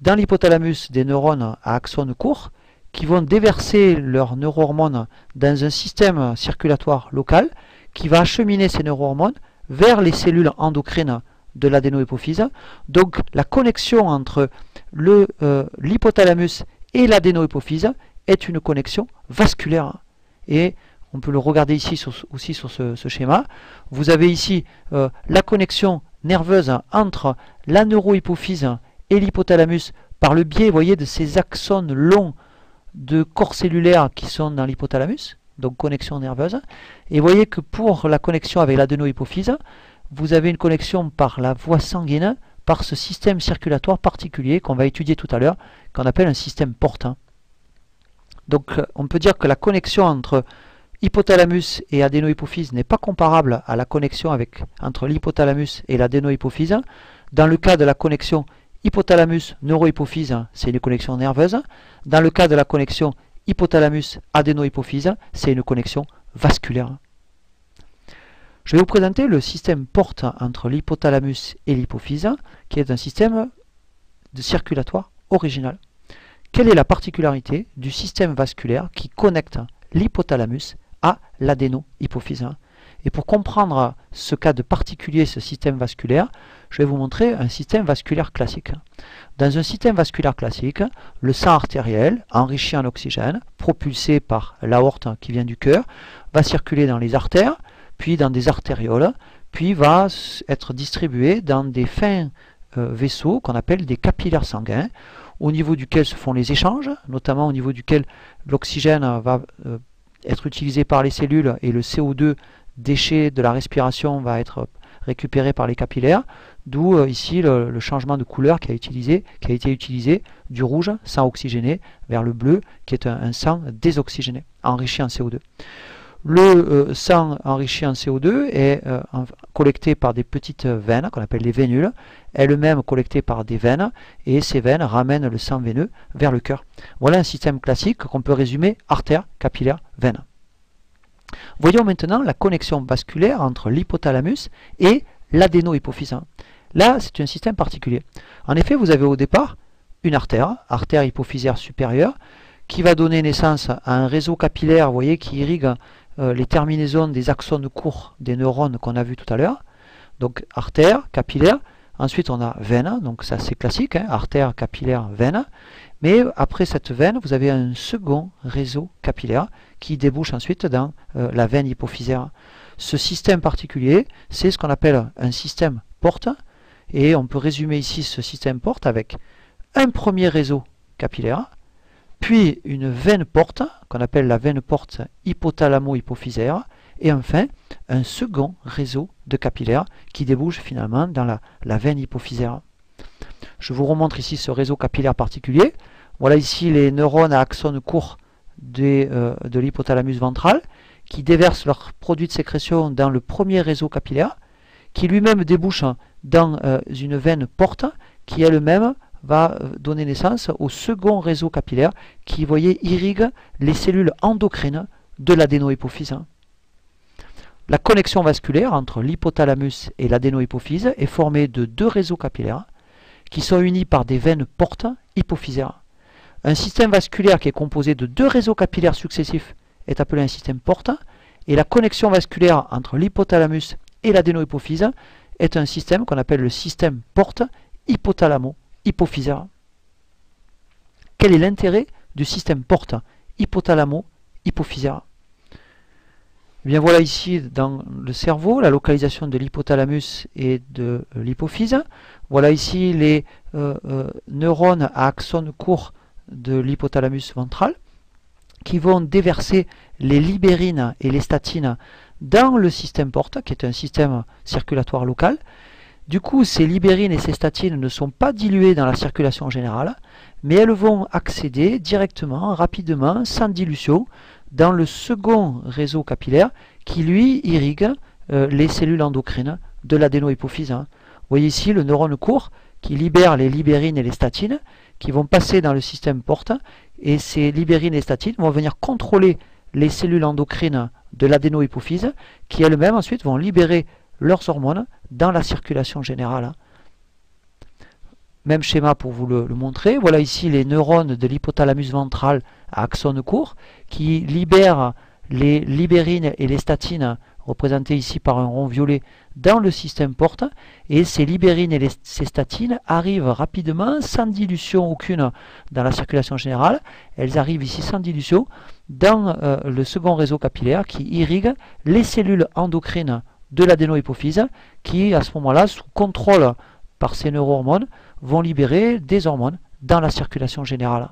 A: dans l'hypothalamus des neurones à axones courts qui vont déverser leurs neurohormones dans un système circulatoire local qui va acheminer ces neurohormones vers les cellules endocrines de l'adénohypophyse. Donc la connexion entre l'hypothalamus et l'adénohypophyse est une connexion vasculaire. Et on peut le regarder ici aussi sur ce schéma. Vous avez ici la connexion nerveuse entre la neurohypophyse et l'hypothalamus par le biais, voyez, de ces axones longs de corps cellulaires qui sont dans l'hypothalamus, donc connexion nerveuse. Et vous voyez que pour la connexion avec l'adénohypophyse, vous avez une connexion par la voie sanguine, par ce système circulatoire particulier qu'on va étudier tout à l'heure, qu'on appelle un système portant. Donc on peut dire que la connexion entre hypothalamus et adénohypophyse n'est pas comparable à la connexion entre l'hypothalamus et l'adénohypophyse. Dans le cas de la connexion hypothalamus-neurohypophyse, c'est une connexion nerveuse. Dans le cas de la connexion hypothalamus-adénohypophyse, c'est une connexion vasculaire. Je vais vous présenter le système porte entre l'hypothalamus et l'hypophyse, qui est un système de circulatoire original. Quelle est la particularité du système vasculaire qui connecte l'hypothalamus à l'adénohypophyse? Et pour comprendre ce cas de particulier, ce système vasculaire, je vais vous montrer un système vasculaire classique. Dans un système vasculaire classique, le sang artériel, enrichi en oxygène, propulsé par l'aorte qui vient du cœur, va circuler dans les artères, puis dans des artérioles, puis va être distribué dans des fins vaisseaux qu'on appelle des capillaires sanguins, au niveau duquel se font les échanges, notamment au niveau duquel l'oxygène va être utilisé par les cellules et le CO2 déchet de la respiration va être récupéré par les capillaires, d'où ici le changement de couleur qui a été utilisé du rouge, sang oxygéné, vers le bleu, qui est un sang désoxygéné, enrichi en CO2. Le sang enrichi en CO2 est collecté par des petites veines, qu'on appelle les vénules, elles-mêmes collectées par des veines, et ces veines ramènent le sang veineux vers le cœur. Voilà un système classique qu'on peut résumer artère, capillaire, veine. Voyons maintenant la connexion vasculaire entre l'hypothalamus et l'adénohypophyse. Là, c'est un système particulier. En effet, vous avez au départ une artère hypophysaire supérieure, qui va donner naissance à un réseau capillaire, vous voyez, qui irrigue les terminaisons des axones courts des neurones qu'on a vu tout à l'heure. Donc artère, capillaire. Ensuite, on a veine, donc ça c'est classique, hein, artère, capillaire, veine. Mais après cette veine, vous avez un second réseau capillaire qui débouche ensuite dans la veine hypophysaire. Ce système particulier, c'est ce qu'on appelle un système porte. Et on peut résumer ici ce système porte avec un premier réseau capillaire, puis une veine porte, qu'on appelle la veine porte hypothalamo-hypophysaire, et enfin un second réseau de capillaires qui débouche finalement dans la veine hypophysaire. Je vous remontre ici ce réseau capillaire particulier. Voilà ici les neurones à axones courts de l'hypothalamus ventral qui déversent leurs produits de sécrétion dans le premier réseau capillaire, qui lui-même débouche dans une veine porte qui elle-même va donner naissance au second réseau capillaire qui, vous voyez, irrigue les cellules endocrines de l'adénohypophyse. La connexion vasculaire entre l'hypothalamus et l'adénohypophyse est formée de deux réseaux capillaires qui sont unis par des veines portes hypophysaires. Un système vasculaire qui est composé de deux réseaux capillaires successifs est appelé un système porte, et la connexion vasculaire entre l'hypothalamus et l'adénohypophyse est un système qu'on appelle le système porte hypothalamo-hypophysaire. Quel est l'intérêt du système porte hypothalamo-hypophysaire? Eh bien voilà ici dans le cerveau la localisation de l'hypothalamus et de l'hypophyse. Voilà ici les neurones à axones courts de l'hypothalamus ventral qui vont déverser les libérines et les statines dans le système porte, qui est un système circulatoire local. Du coup, ces libérines et ces statines ne sont pas diluées dans la circulation générale, mais elles vont accéder directement, rapidement, sans dilution, dans le second réseau capillaire qui, lui, irrigue les cellules endocrines de l'adénohypophyse. Vous voyez ici le neurone court qui libère les libérines et les statines qui vont passer dans le système porte, et ces libérines et statines vont venir contrôler les cellules endocrines de l'adénohypophyse qui elles-mêmes ensuite vont libérer leurs hormones dans la circulation générale. Même schéma pour vous le montrer. Voilà ici les neurones de l'hypothalamus ventral à axones courts qui libèrent les libérines et les statines, représentés ici par un rond violet, dans le système porte, et ces libérines et ces statines arrivent rapidement, sans dilution aucune dans la circulation générale. Elles arrivent ici sans dilution dans le second réseau capillaire qui irrigue les cellules endocrines de l'adénohypophyse qui, à ce moment-là, sous contrôle par ces neurohormones, vont libérer des hormones dans la circulation générale.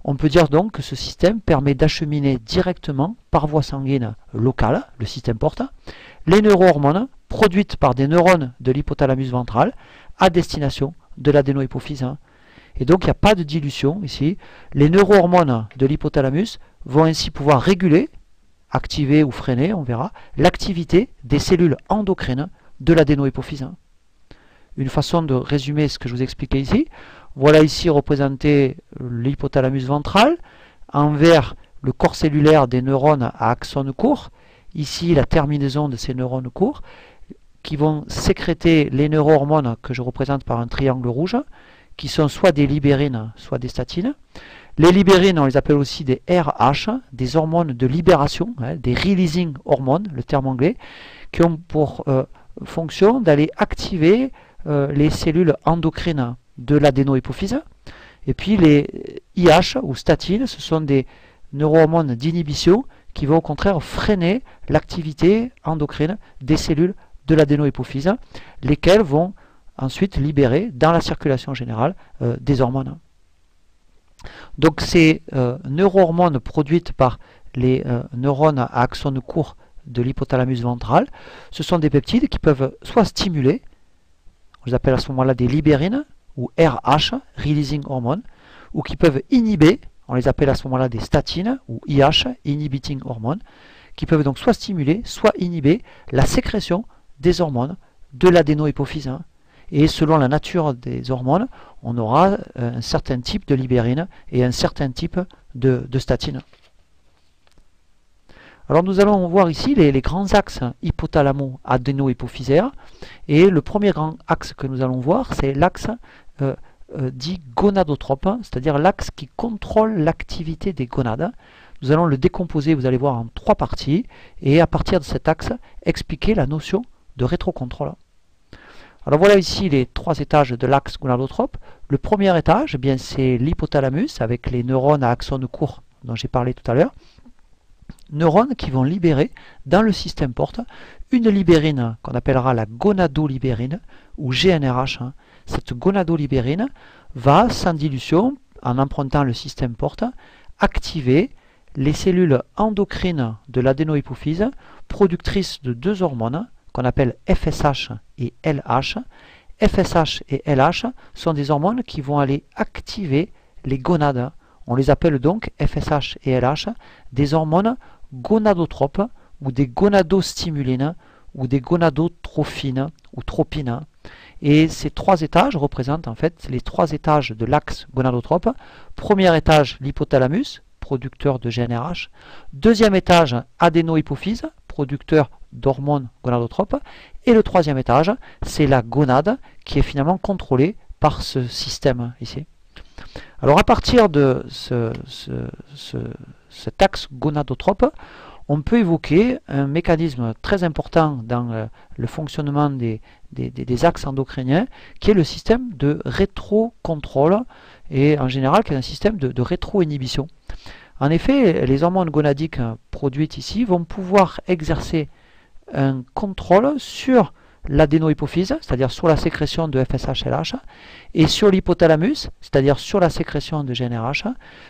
A: On peut dire donc que ce système permet d'acheminer directement par voie sanguine locale, le système porte, les neurohormones produites par des neurones de l'hypothalamus ventral à destination de l'adénohypophyse. Et donc il n'y a pas de dilution ici. Les neurohormones de l'hypothalamus vont ainsi pouvoir réguler, activer ou freiner, on verra, l'activité des cellules endocrines de l'adénohypophyse. Une façon de résumer ce que je vous expliquais ici. Voilà ici représenté l'hypothalamus ventral, en vert le corps cellulaire des neurones à axones courts, ici la terminaison de ces neurones courts, qui vont sécréter les neurohormones que je représente par un triangle rouge, qui sont soit des libérines, soit des statines. Les libérines, on les appelle aussi des RH, des hormones de libération, des releasing hormones, le terme anglais, qui ont pour fonction d'aller activer les cellules endocrines de l'adénohypophyse. Et puis les IH ou statines, ce sont des neurohormones d'inhibition qui vont au contraire freiner l'activité endocrine des cellules de l'adénohypophyse, lesquelles vont ensuite libérer dans la circulation générale des hormones. Donc ces neurohormones produites par les neurones à axones courts de l'hypothalamus ventral, ce sont des peptides qui peuvent soit stimuler, on les appelle à ce moment-là des libérines, ou RH, Releasing Hormone, ou qui peuvent inhiber, on les appelle à ce moment-là des statines, ou IH, Inhibiting Hormone, qui peuvent donc soit stimuler, soit inhiber la sécrétion des hormones de l'adénohypophyse. Et selon la nature des hormones, on aura un certain type de libérine et un certain type de statine. Alors nous allons voir ici les grands axes hypothalamo-adéno-hypophysaire. Et le premier grand axe que nous allons voir, c'est l'axe dit gonadotrope, c'est-à-dire l'axe qui contrôle l'activité des gonades. Nous allons le décomposer, vous allez voir, en 3 parties, et à partir de cet axe, expliquer la notion de rétrocontrôle. Alors voilà ici les 3 étages de l'axe gonadotrope. Le premier étage, eh bien, c'est l'hypothalamus, avec les neurones à axone court dont j'ai parlé tout à l'heure. Neurones qui vont libérer dans le système porte une libérine qu'on appellera la gonadolibérine ou GnRH. Cette gonadolibérine va, sans dilution, en empruntant le système porte, activer les cellules endocrines de l'adénohypophyse productrices de 2 hormones qu'on appelle FSH et LH. FSH et LH sont des hormones qui vont aller activer les gonades. On les appelle donc FSH et LH des hormones gonadotropes ou des gonadostimulines ou des gonadotrophines ou tropines. Et ces 3 étages représentent en fait les 3 étages de l'axe gonadotrope. Premier étage, l'hypothalamus, producteur de GnRH. Deuxième étage, adénohypophyse, producteur d'hormones gonadotropes. Et le troisième étage, c'est la gonade qui est finalement contrôlée par ce système ici. Alors à partir de cet axe gonadotrope, on peut évoquer un mécanisme très important dans le fonctionnement des axes endocriniens, qui est le système de rétrocontrôle, et en général qui est un système de rétroinhibition. En effet, les hormones gonadiques produites ici vont pouvoir exercer un contrôle sur l'adénohypophyse, c'est-à-dire sur la sécrétion de FSH-LH, et sur l'hypothalamus, c'est-à-dire sur la sécrétion de GnRH,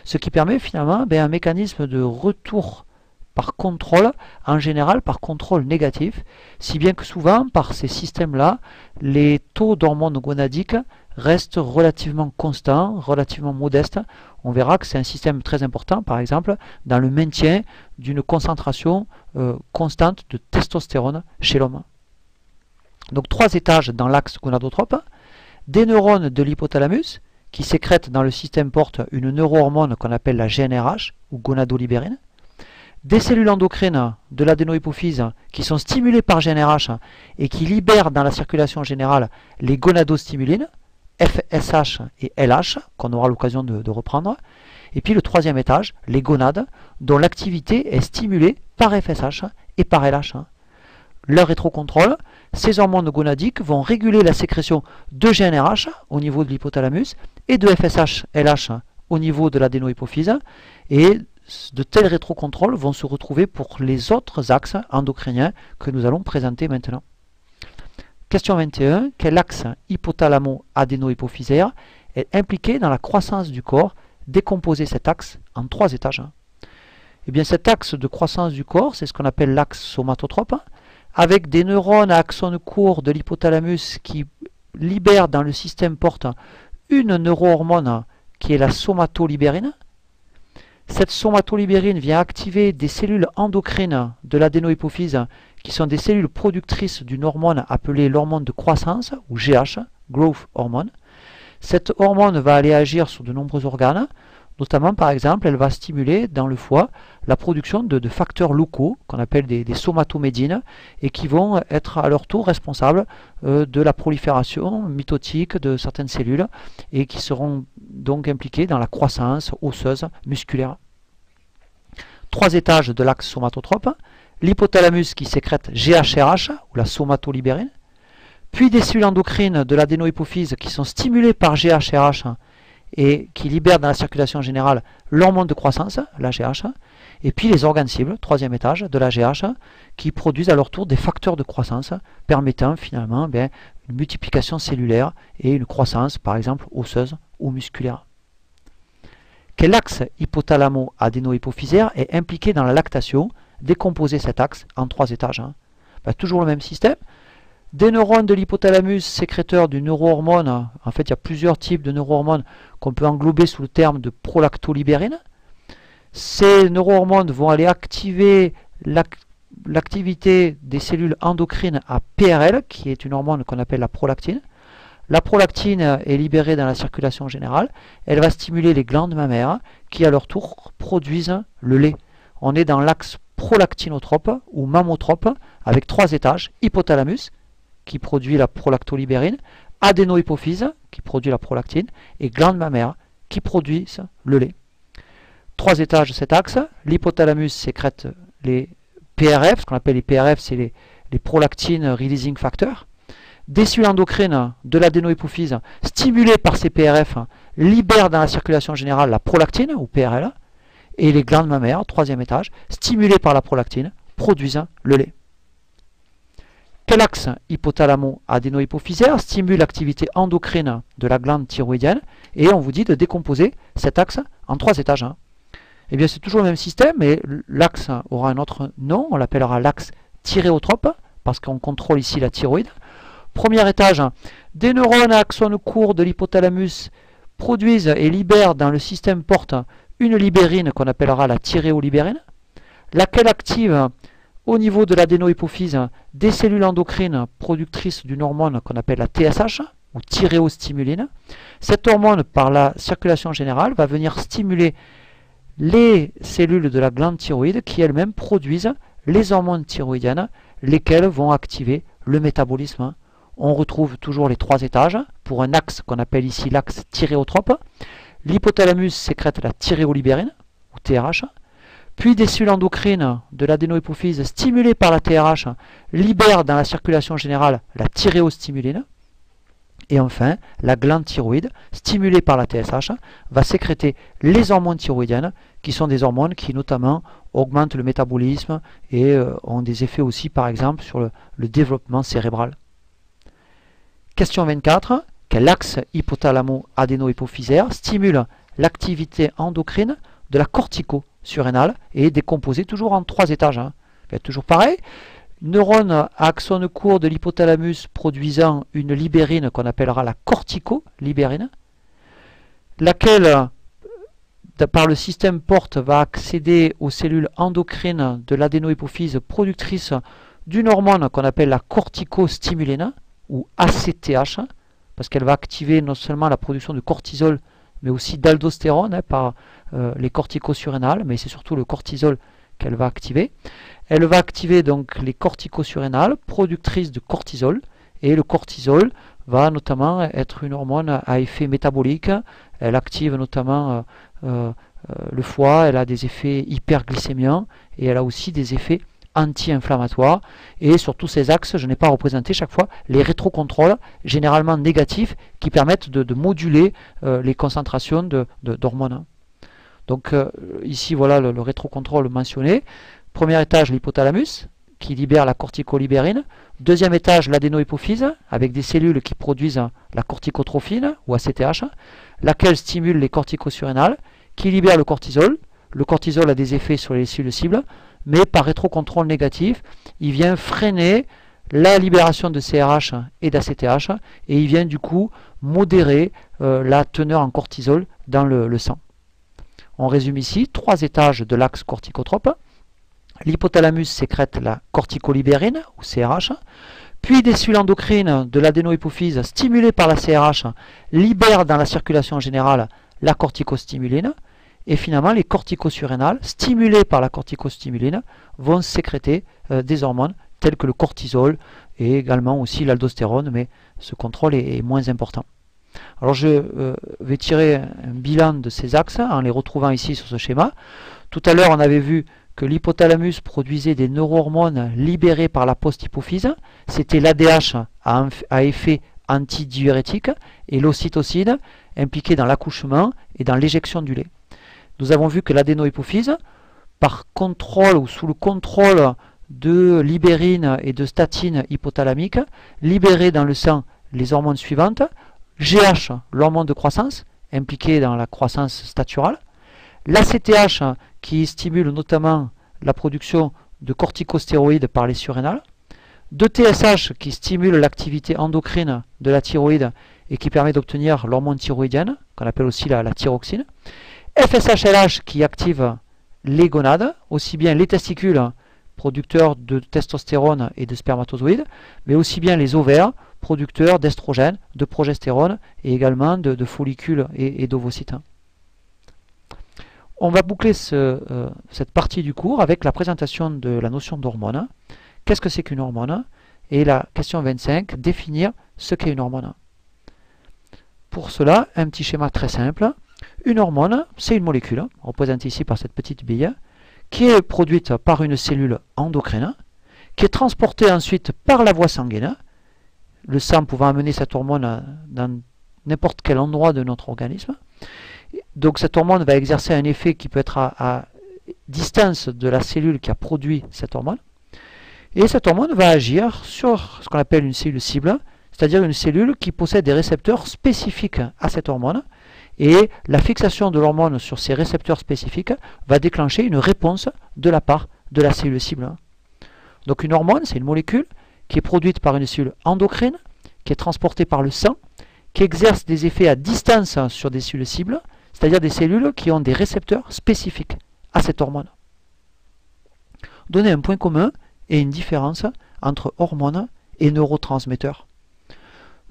A: ce qui permet finalement un mécanisme de retour par contrôle, en général par contrôle négatif, si bien que souvent, par ces systèmes-là, les taux d'hormones gonadiques restent relativement constants, relativement modestes. On verra que c'est un système très important, par exemple, dans le maintien d'une concentration constante de testostérone chez l'homme. Donc 3 étages dans l'axe gonadotrope, des neurones de l'hypothalamus qui sécrètent dans le système porte une neurohormone qu'on appelle la GnRH ou gonadolibérine, des cellules endocrines de l'adénohypophyse qui sont stimulées par GnRH et qui libèrent dans la circulation générale les gonadostimulines, FSH et LH, qu'on aura l'occasion de reprendre. Et puis le troisième étage, les gonades, dont l'activité est stimulée par FSH et par LH. Leur rétrocontrôle, ces hormones gonadiques vont réguler la sécrétion de GnRH au niveau de l'hypothalamus et de FSH-LH au niveau de l'adénohypophyse, et de tels rétrocontrôles vont se retrouver pour les autres axes endocriniens que nous allons présenter maintenant. Question 21. Quel axe hypothalamo-adénohypophysaire est impliqué dans la croissance du corps? Décomposer cet axe en 3 étages. Et bien cet axe de croissance du corps, c'est ce qu'on appelle l'axe somatotrope, avec des neurones à axone court de l'hypothalamus qui libèrent dans le système porte une neurohormone qui est la somatolibérine. Cette somatolibérine vient activer des cellules endocrines de l'adénohypophyse qui sont des cellules productrices d'une hormone appelée l'hormone de croissance ou GH, Growth Hormone. Cette hormone va aller agir sur de nombreux organes, notamment par exemple elle va stimuler dans le foie la production de facteurs locaux qu'on appelle des somatomédines et qui vont être à leur tour responsables de la prolifération mitotique de certaines cellules et qui seront donc impliquées dans la croissance osseuse musculaire. 3 étages de l'axe somatotrope, l'hypothalamus qui sécrète GHRH ou la somatolibérine, puis des cellules endocrines de l'adénohypophyse qui sont stimulées par GHRH et qui libèrent dans la circulation générale l'hormone de croissance, la GH, et puis les organes cibles, 3e étage de la GH, qui produisent à leur tour des facteurs de croissance permettant finalement une multiplication cellulaire et une croissance par exemple osseuse ou musculaire. Quel axe hypothalamo-adénohypophysaire est impliqué dans la lactation? Décomposer cet axe en 3 étages. Toujours le même système. Des neurones de l'hypothalamus sécréteurs d'une neurohormone, en fait il y a plusieurs types de neurohormones qu'on peut englober sous le terme de prolactolibérine. Ces neurohormones vont aller activer l'activité des cellules endocrines à PRL, qui est une hormone qu'on appelle la prolactine. La prolactine est libérée dans la circulation générale, elle va stimuler les glandes mammaires qui à leur tour produisent le lait. On est dans l'axe prolactinotrope ou mammotrope avec 3 étages, hypothalamus qui produit la prolactolibérine, adénohypophyse qui produit la prolactine et glande mammaire qui produisent le lait. 3 étages de cet axe, l'hypothalamus sécrète les PRF, ce qu'on appelle les PRF, c'est les prolactine releasing factors. Des cellules endocrines de l'adénohypophyse stimulées par ces PRF libèrent dans la circulation générale la prolactine ou PRL et les glandes mammaires, 3e étage, stimulées par la prolactine, produisent le lait. Quel axe hypothalamo-adénohypophysaire stimule l'activité endocrine de la glande thyroïdienne? Et on vous dit de décomposer cet axe en 3 étages. Eh bien, c'est toujours le même système, mais l'axe aura un autre nom. On l'appellera l'axe thyréotrope, parce qu'on contrôle ici la thyroïde. Premier étage, des neurones à axone court de l'hypothalamus produisent et libèrent dans le système porte une libérine qu'on appellera la thyréolibérine, laquelle active au niveau de l'adénohypophyse des cellules endocrines productrices d'une hormone qu'on appelle la TSH, ou thyréostimuline. Cette hormone, par la circulation générale, va venir stimuler les cellules de la glande thyroïde qui elles-mêmes produisent les hormones thyroïdiennes, lesquelles vont activer le métabolisme. On retrouve toujours les 3 étages pour un axe qu'on appelle ici l'axe thyréotrope. L'hypothalamus sécrète la thyréolibérine, ou TRH, puis des cellules endocrines de l'adénohypophyse stimulées par la TRH libèrent dans la circulation générale la thyréostimuline. Et enfin, la glande thyroïde, stimulée par la TSH, va sécréter les hormones thyroïdiennes, qui sont des hormones qui notamment augmentent le métabolisme et ont des effets aussi, par exemple, sur le développement cérébral. Question 24. Quel axe hypothalamo-adénohypophysaire stimule l'activité endocrine de la cortico-surrénale et est décomposée toujours en 3 étages. Toujours pareil. Neurone à axone court de l'hypothalamus produisant une libérine qu'on appellera la corticolibérine, laquelle, par le système porte, va accéder aux cellules endocrines de l'adénohypophyse productrice d'une hormone qu'on appelle la corticostimuline, ou ACTH, parce qu'elle va activer non seulement la production de cortisol, mais aussi d'aldostérone par les corticosurrénales, mais c'est surtout le cortisol qu'elle va activer. Elle va activer donc les corticosurrénales, productrices de cortisol, et le cortisol va notamment être une hormone à effet métabolique. Elle active notamment le foie, elle a des effets hyperglycémiens, et elle a aussi des effets anti-inflammatoires. Et sur tous ces axes, je n'ai pas représenté chaque fois les rétrocontrôles, généralement négatifs, qui permettent de moduler les concentrations d'hormones. Donc ici, voilà le rétrocontrôle mentionné. Premier étage, l'hypothalamus, qui libère la corticolibérine. Deuxième étage, l'adénohypophyse, avec des cellules qui produisent la corticotrophine, ou ACTH, laquelle stimule les corticosurrénales, qui libère le cortisol. Le cortisol a des effets sur les cellules cibles, mais par rétrocontrôle négatif, il vient freiner la libération de CRH et d'ACTH, et il vient du coup modérer la teneur en cortisol dans le sang. On résume ici 3 étages de l'axe corticotrope. L'hypothalamus sécrète la corticolibérine, ou CRH, puis des cellules endocrines de l'adénohypophyse stimulées par la CRH libèrent dans la circulation générale la corticostimuline, et finalement les corticosurrénales, stimulées par la corticostimuline, vont sécréter des hormones telles que le cortisol et également aussi l'aldostérone, mais ce contrôle est moins important. Alors je vais tirer un bilan de ces axes en les retrouvant ici sur ce schéma. Tout à l'heure, on avait vu que l'hypothalamus produisait des neurohormones libérées par la post-hypophyse. C'était l'ADH à effet antidiurétique et l'ocytocine impliquée dans l'accouchement et dans l'éjection du lait. Nous avons vu que l'adénohypophyse, par contrôle ou sous le contrôle de libérine et de statine hypothalamique, libérait dans le sang les hormones suivantes. GH, l'hormone de croissance, impliquée dans la croissance staturale. L'ACTH, qui stimule notamment la production de corticostéroïdes par les surrénales. 2-TSH, qui stimule l'activité endocrine de la thyroïde et qui permet d'obtenir l'hormone thyroïdienne, qu'on appelle aussi la thyroxine. FSH-LH, qui active les gonades, aussi bien les testicules, producteurs de testostérone et de spermatozoïdes, mais aussi bien les ovaires, producteurs d'estrogène, de progestérone et également de follicules et d'ovocytes. On va boucler cette partie du cours avec la présentation de la notion d'hormone. Qu'est-ce que c'est qu'une hormone? Et la question 25, définir ce qu'est une hormone. Pour cela, un petit schéma très simple. Une hormone, c'est une molécule, représentée ici par cette petite bille, qui est produite par une cellule endocrine, qui est transportée ensuite par la voie sanguine, le sang pouvant amener cette hormone dans n'importe quel endroit de notre organisme. Donc cette hormone va exercer un effet qui peut être à distance de la cellule qui a produit cette hormone. Et cette hormone va agir sur ce qu'on appelle une cellule cible, c'est-à-dire une cellule qui possède des récepteurs spécifiques à cette hormone. Et la fixation de l'hormone sur ces récepteurs spécifiques va déclencher une réponse de la part de la cellule cible. Donc une hormone, c'est une molécule qui est produite par une cellule endocrine, qui est transportée par le sang, qui exerce des effets à distance sur des cellules cibles, c'est-à-dire des cellules qui ont des récepteurs spécifiques à cette hormone. Donner un point commun et une différence entre hormones et neurotransmetteurs.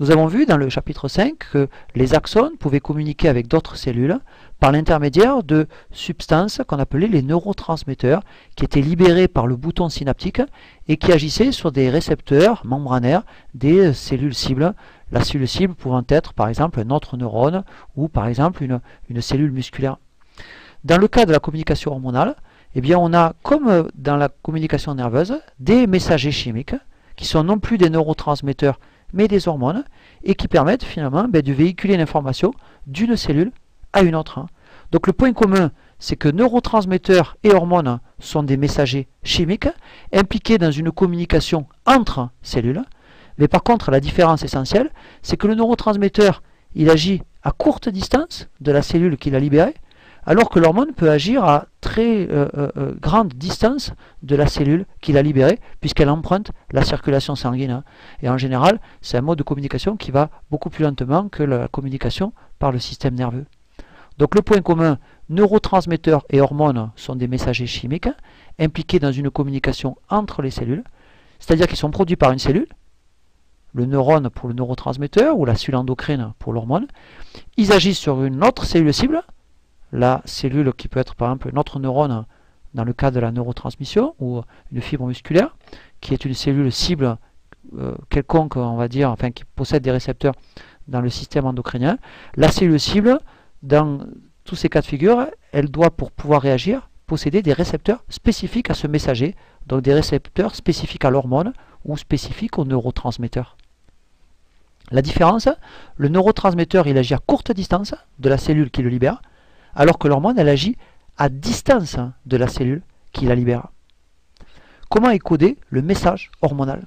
A: Nous avons vu dans le chapitre 5 que les axones pouvaient communiquer avec d'autres cellules par l'intermédiaire de substances qu'on appelait les neurotransmetteurs, qui étaient libérés par le bouton synaptique et qui agissaient sur des récepteurs membranaires des cellules cibles, la cellule cible pouvant être par exemple un autre neurone ou par exemple une cellule musculaire. Dans le cas de la communication hormonale, eh bien on a, comme dans la communication nerveuse, des messagers chimiques qui sont non plus des neurotransmetteurs mais des hormones, et qui permettent finalement de véhiculer l'information d'une cellule à une autre. Donc le point commun, c'est que neurotransmetteurs et hormones sont des messagers chimiques impliqués dans une communication entre cellules. Mais par contre, la différence essentielle, c'est que le neurotransmetteur, il agit à courte distance de la cellule qu'il a libérée, alors que l'hormone peut agir à très grande distance de la cellule qu'il a libérée, puisqu'elle emprunte la circulation sanguine. Et en général, c'est un mode de communication qui va beaucoup plus lentement que la communication par le système nerveux. Donc le point commun, neurotransmetteurs et hormones sont des messagers chimiques impliqués dans une communication entre les cellules, c'est-à-dire qu'ils sont produits par une cellule, le neurone pour le neurotransmetteur ou la cellule endocrine pour l'hormone. Ils agissent sur une autre cellule cible, la cellule qui peut être par exemple notre neurone dans le cas de la neurotransmission ou une fibre musculaire qui est une cellule cible quelconque, on va dire, enfin qui possède des récepteurs dans le système endocrinien. La cellule cible, dans tous ces cas de figure, elle doit, pour pouvoir réagir, posséder des récepteurs spécifiques à ce messager, donc des récepteurs spécifiques à l'hormone ou spécifiques au neurotransmetteur. La différence, le neurotransmetteur il agit à courte distance de la cellule qui le libère, alors que l'hormone, elle agit à distance de la cellule qui la libère. Comment est codé le message hormonal?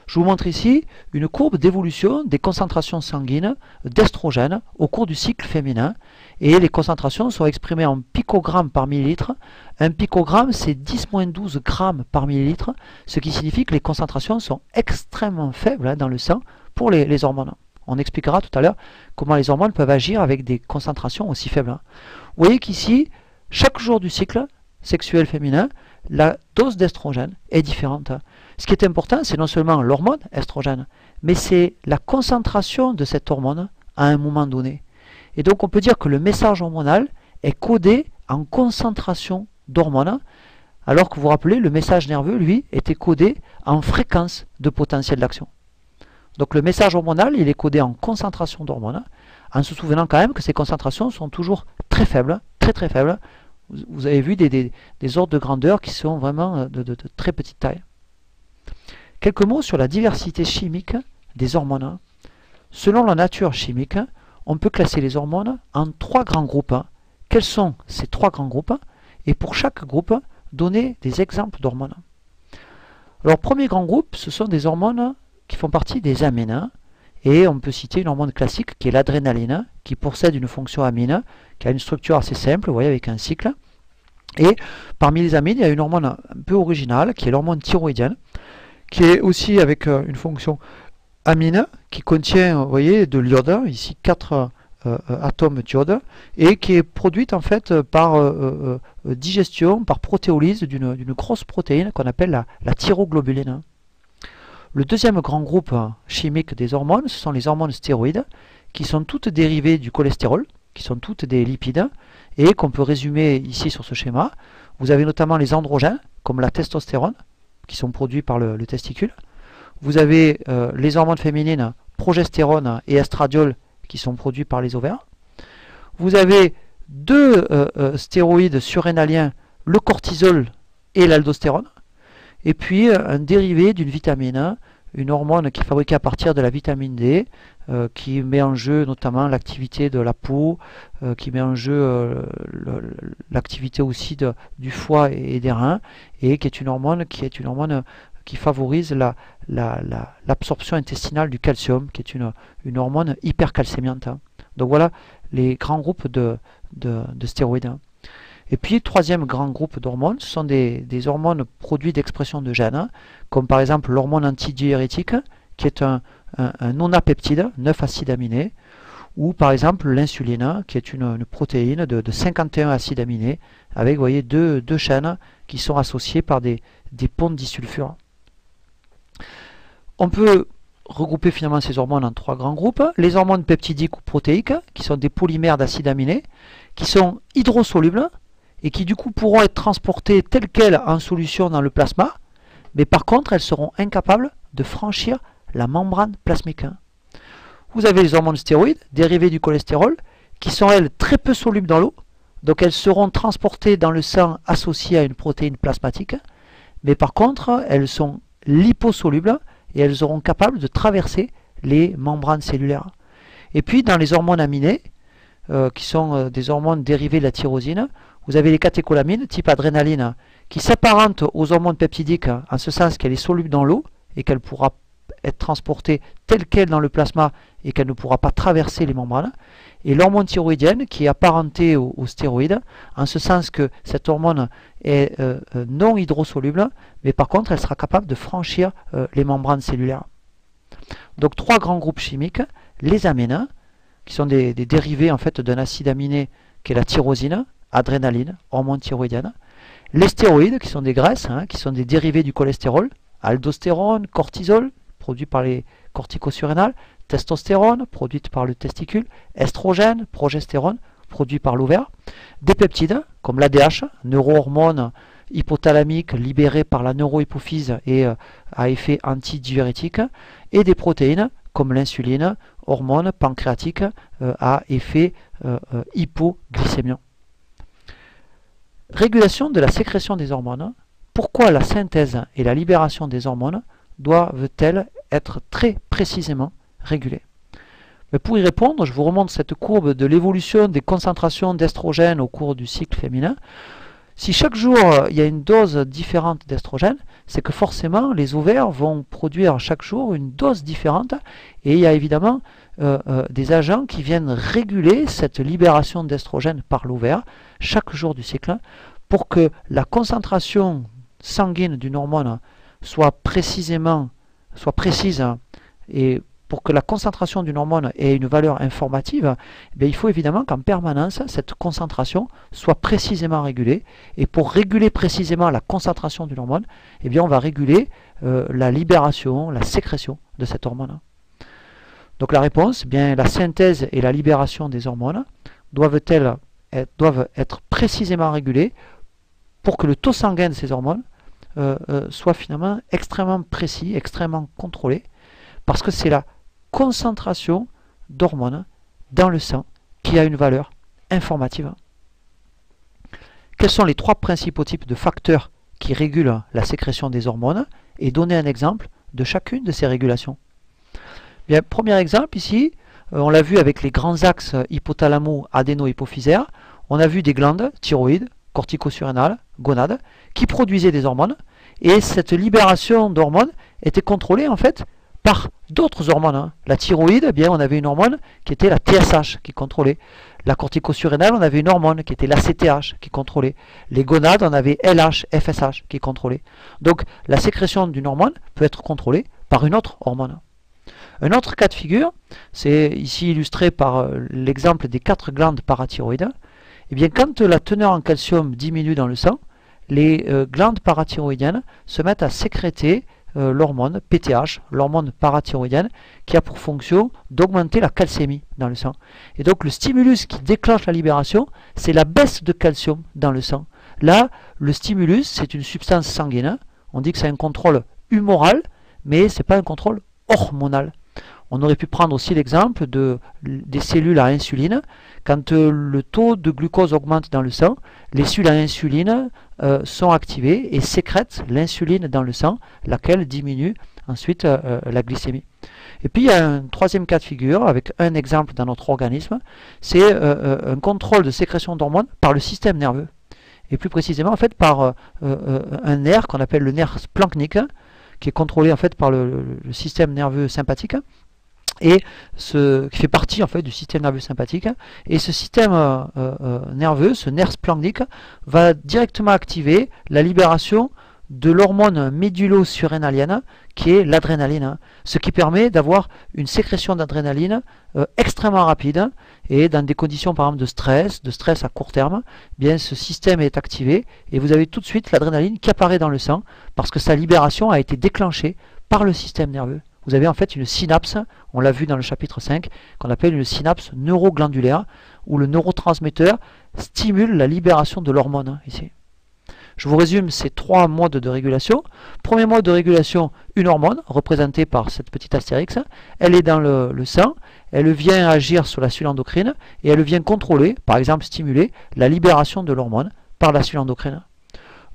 A: Je vous montre ici une courbe d'évolution des concentrations sanguines d'estrogène au cours du cycle féminin, et les concentrations sont exprimées en picogrammes par millilitre. Un picogramme, c'est 10-12 grammes par millilitre, ce qui signifie que les concentrations sont extrêmement faibles dans le sang pour les hormones. On expliquera tout à l'heure comment les hormones peuvent agir avec des concentrations aussi faibles. Vous voyez qu'ici, chaque jour du cycle sexuel féminin, la dose d'estrogène est différente. Ce qui est important, c'est non seulement l'hormone estrogène, mais c'est la concentration de cette hormone à un moment donné. Et donc on peut dire que le message hormonal est codé en concentration d'hormones, alors que vous vous rappelez, le message nerveux, lui, était codé en fréquence de potentiel d'action. Donc le message hormonal, il est codé en concentration d'hormones, en se souvenant quand même que ces concentrations sont toujours très faibles, très faibles. Vous avez vu des ordres de grandeur qui sont vraiment de très petite taille. Quelques mots sur la diversité chimique des hormones. Selon la nature chimique, on peut classer les hormones en 3 grands groupes. Quels sont ces 3 grands groupes? Et pour chaque groupe, donner des exemples d'hormones. Alors, premier grand groupe, ce sont des hormones qui font partie des amines. Et on peut citer une hormone classique qui est l'adrénaline, qui possède une fonction amine, qui a une structure assez simple, vous voyez, avec un cycle. Et parmi les amines, il y a une hormone un peu originale, qui est l'hormone thyroïdienne, qui est aussi avec une fonction amine, qui contient, vous voyez, de l'iode, ici 4 atomes d'iode, et qui est produite en fait par digestion, par protéolyse d'une grosse protéine qu'on appelle la thyroglobuline. Le deuxième grand groupe chimique des hormones, ce sont les hormones stéroïdes, qui sont toutes dérivées du cholestérol, qui sont toutes des lipides, et qu'on peut résumer ici sur ce schéma. Vous avez notamment les androgènes, comme la testostérone, qui sont produits par le testicule. Vous avez les hormones féminines, progestérone et estradiol, qui sont produits par les ovaires. Vous avez deux stéroïdes surrénaliens, le cortisol et l'aldostérone. Et puis un dérivé d'une vitamine, une hormone qui est fabriquée à partir de la vitamine D, qui met en jeu notamment l'activité de la peau, qui met en jeu l'activité aussi du foie et des reins, et qui est une hormone qui favorise l'absorption intestinale du calcium, qui est une hormone hypercalcémiante. Donc voilà les grands groupes de stéroïdes. Et puis, troisième grand groupe d'hormones, ce sont des hormones produits d'expression de gènes, comme par exemple l'hormone antidiurétique, qui est un nonapeptide, 9 acides aminés, ou par exemple l'insuline, qui est une protéine de 51 acides aminés, avec, vous voyez, deux chaînes qui sont associées par des ponts de disulfure. On peut regrouper finalement ces hormones en trois grands groupes. Les hormones peptidiques ou protéiques, qui sont des polymères d'acides aminés, qui sont hydrosolubles, et qui du coup pourront être transportées telles quelles en solution dans le plasma, mais par contre elles seront incapables de franchir la membrane plasmique. Vous avez les hormones stéroïdes, dérivées du cholestérol, qui sont elles très peu solubles dans l'eau, donc elles seront transportées dans le sang associées à une protéine plasmatique, mais par contre elles sont liposolubles et elles seront capables de traverser les membranes cellulaires. Et puis dans les hormones aminées, qui sont des hormones dérivées de la tyrosine, vous avez les catécholamines type adrénaline qui s'apparentent aux hormones peptidiques en ce sens qu'elle est soluble dans l'eau et qu'elle pourra être transportée telle qu'elle dans le plasma et qu'elle ne pourra pas traverser les membranes. Et l'hormone thyroïdienne qui est apparentée aux stéroïdes en ce sens que cette hormone est non hydrosoluble, mais par contre elle sera capable de franchir les membranes cellulaires. Donc trois grands groupes chimiques, les amines, qui sont des dérivés en fait d'un acide aminé qui est la tyrosine, adrénaline, hormone thyroïdienne. Les stéroïdes, qui sont des graisses, qui sont des dérivés du cholestérol, aldostérone, cortisol, produit par les corticosurrénales, testostérone, produite par le testicule, estrogène, progestérone, produit par l'ovaire. Des peptides, comme l'ADH, neurohormone hypothalamique libérée par la neurohypophyse et à effet antidiurétique, et des protéines, comme l'insuline, hormone pancréatique à effet hypoglycémiant. Régulation de la sécrétion des hormones. Pourquoi la synthèse et la libération des hormones doivent-elles être très précisément régulées? Mais pour y répondre, je vous remonte cette courbe de l'évolution des concentrations d'estrogène au cours du cycle féminin. Si chaque jour il y a une dose différente d'estrogène, c'est que forcément les ovaires vont produire chaque jour une dose différente, et il y a évidemment des agents qui viennent réguler cette libération d'estrogène par l'ovaire chaque jour du cycle pour que la concentration sanguine d'une hormone soit précise et pour que la concentration d'une hormone ait une valeur informative, il faut évidemment qu'en permanence, cette concentration soit précisément régulée. Et pour réguler précisément la concentration d'une hormone, on va réguler la libération, la sécrétion de cette hormone. Donc la réponse, la synthèse et la libération des hormones doivent être précisément régulées pour que le taux sanguin de ces hormones soit finalement extrêmement précis, extrêmement contrôlé, parce que c'est la concentration d'hormones dans le sang qui a une valeur informative. Quels sont les trois principaux types de facteurs qui régulent la sécrétion des hormones, et donner un exemple de chacune de ces régulations? Premier exemple ici, on l'a vu avec les grands axes hypothalamo-adéno-hypophysaires, on a vu des glandes thyroïdes, corticosurrénales, gonades, qui produisaient des hormones, et cette libération d'hormones était contrôlée en fait par d'autres hormones. La thyroïde, on avait une hormone qui était la TSH qui contrôlait. La corticosurrénale, on avait une hormone qui était l'ACTH qui contrôlait. Les gonades, on avait LH, FSH qui contrôlait. Donc la sécrétion d'une hormone peut être contrôlée par une autre hormone. Un autre cas de figure, c'est ici illustré par l'exemple des 4 glandes parathyroïdes. Quand la teneur en calcium diminue dans le sang, les glandes parathyroïdiennes se mettent à sécréter l'hormone PTH, l'hormone parathyroïdienne, qui a pour fonction d'augmenter la calcémie dans le sang. Et donc le stimulus qui déclenche la libération, c'est la baisse de calcium dans le sang. Là, le stimulus, c'est une substance sanguine. On dit que c'est un contrôle humoral, mais ce n'est pas un contrôle hormonal. On aurait pu prendre aussi l'exemple des cellules à insuline. Quand le taux de glucose augmente dans le sang, les cellules à insuline sont activées et sécrètent l'insuline dans le sang, laquelle diminue ensuite la glycémie. Et puis il y a un troisième cas de figure, avec un exemple dans notre organisme, c'est un contrôle de sécrétion d'hormones par le système nerveux. Et plus précisément en fait par un nerf qu'on appelle le nerf splanchnique, qui est contrôlé en fait par le système nerveux sympathique, et qui fait partie en fait du système nerveux sympathique. Et ce système nerveux, ce nerf splanchnique, va directement activer la libération de l'hormone médullosurrénalienne, qui est l'adrénaline, ce qui permet d'avoir une sécrétion d'adrénaline extrêmement rapide. Et dans des conditions par exemple de stress à court terme, bien ce système est activé et vous avez tout de suite l'adrénaline qui apparaît dans le sang parce que sa libération a été déclenchée par le système nerveux. Vous avez en fait une synapse, on l'a vu dans le chapitre 5, qu'on appelle une synapse neuroglandulaire, où le neurotransmetteur stimule la libération de l'hormone ici. Je vous résume ces trois modes de régulation. Premier mode de régulation, une hormone, représentée par cette petite astérix. Elle est dans le sang, elle vient agir sur la cellule endocrine, et elle vient contrôler, par exemple stimuler, la libération de l'hormone par la cellule endocrine.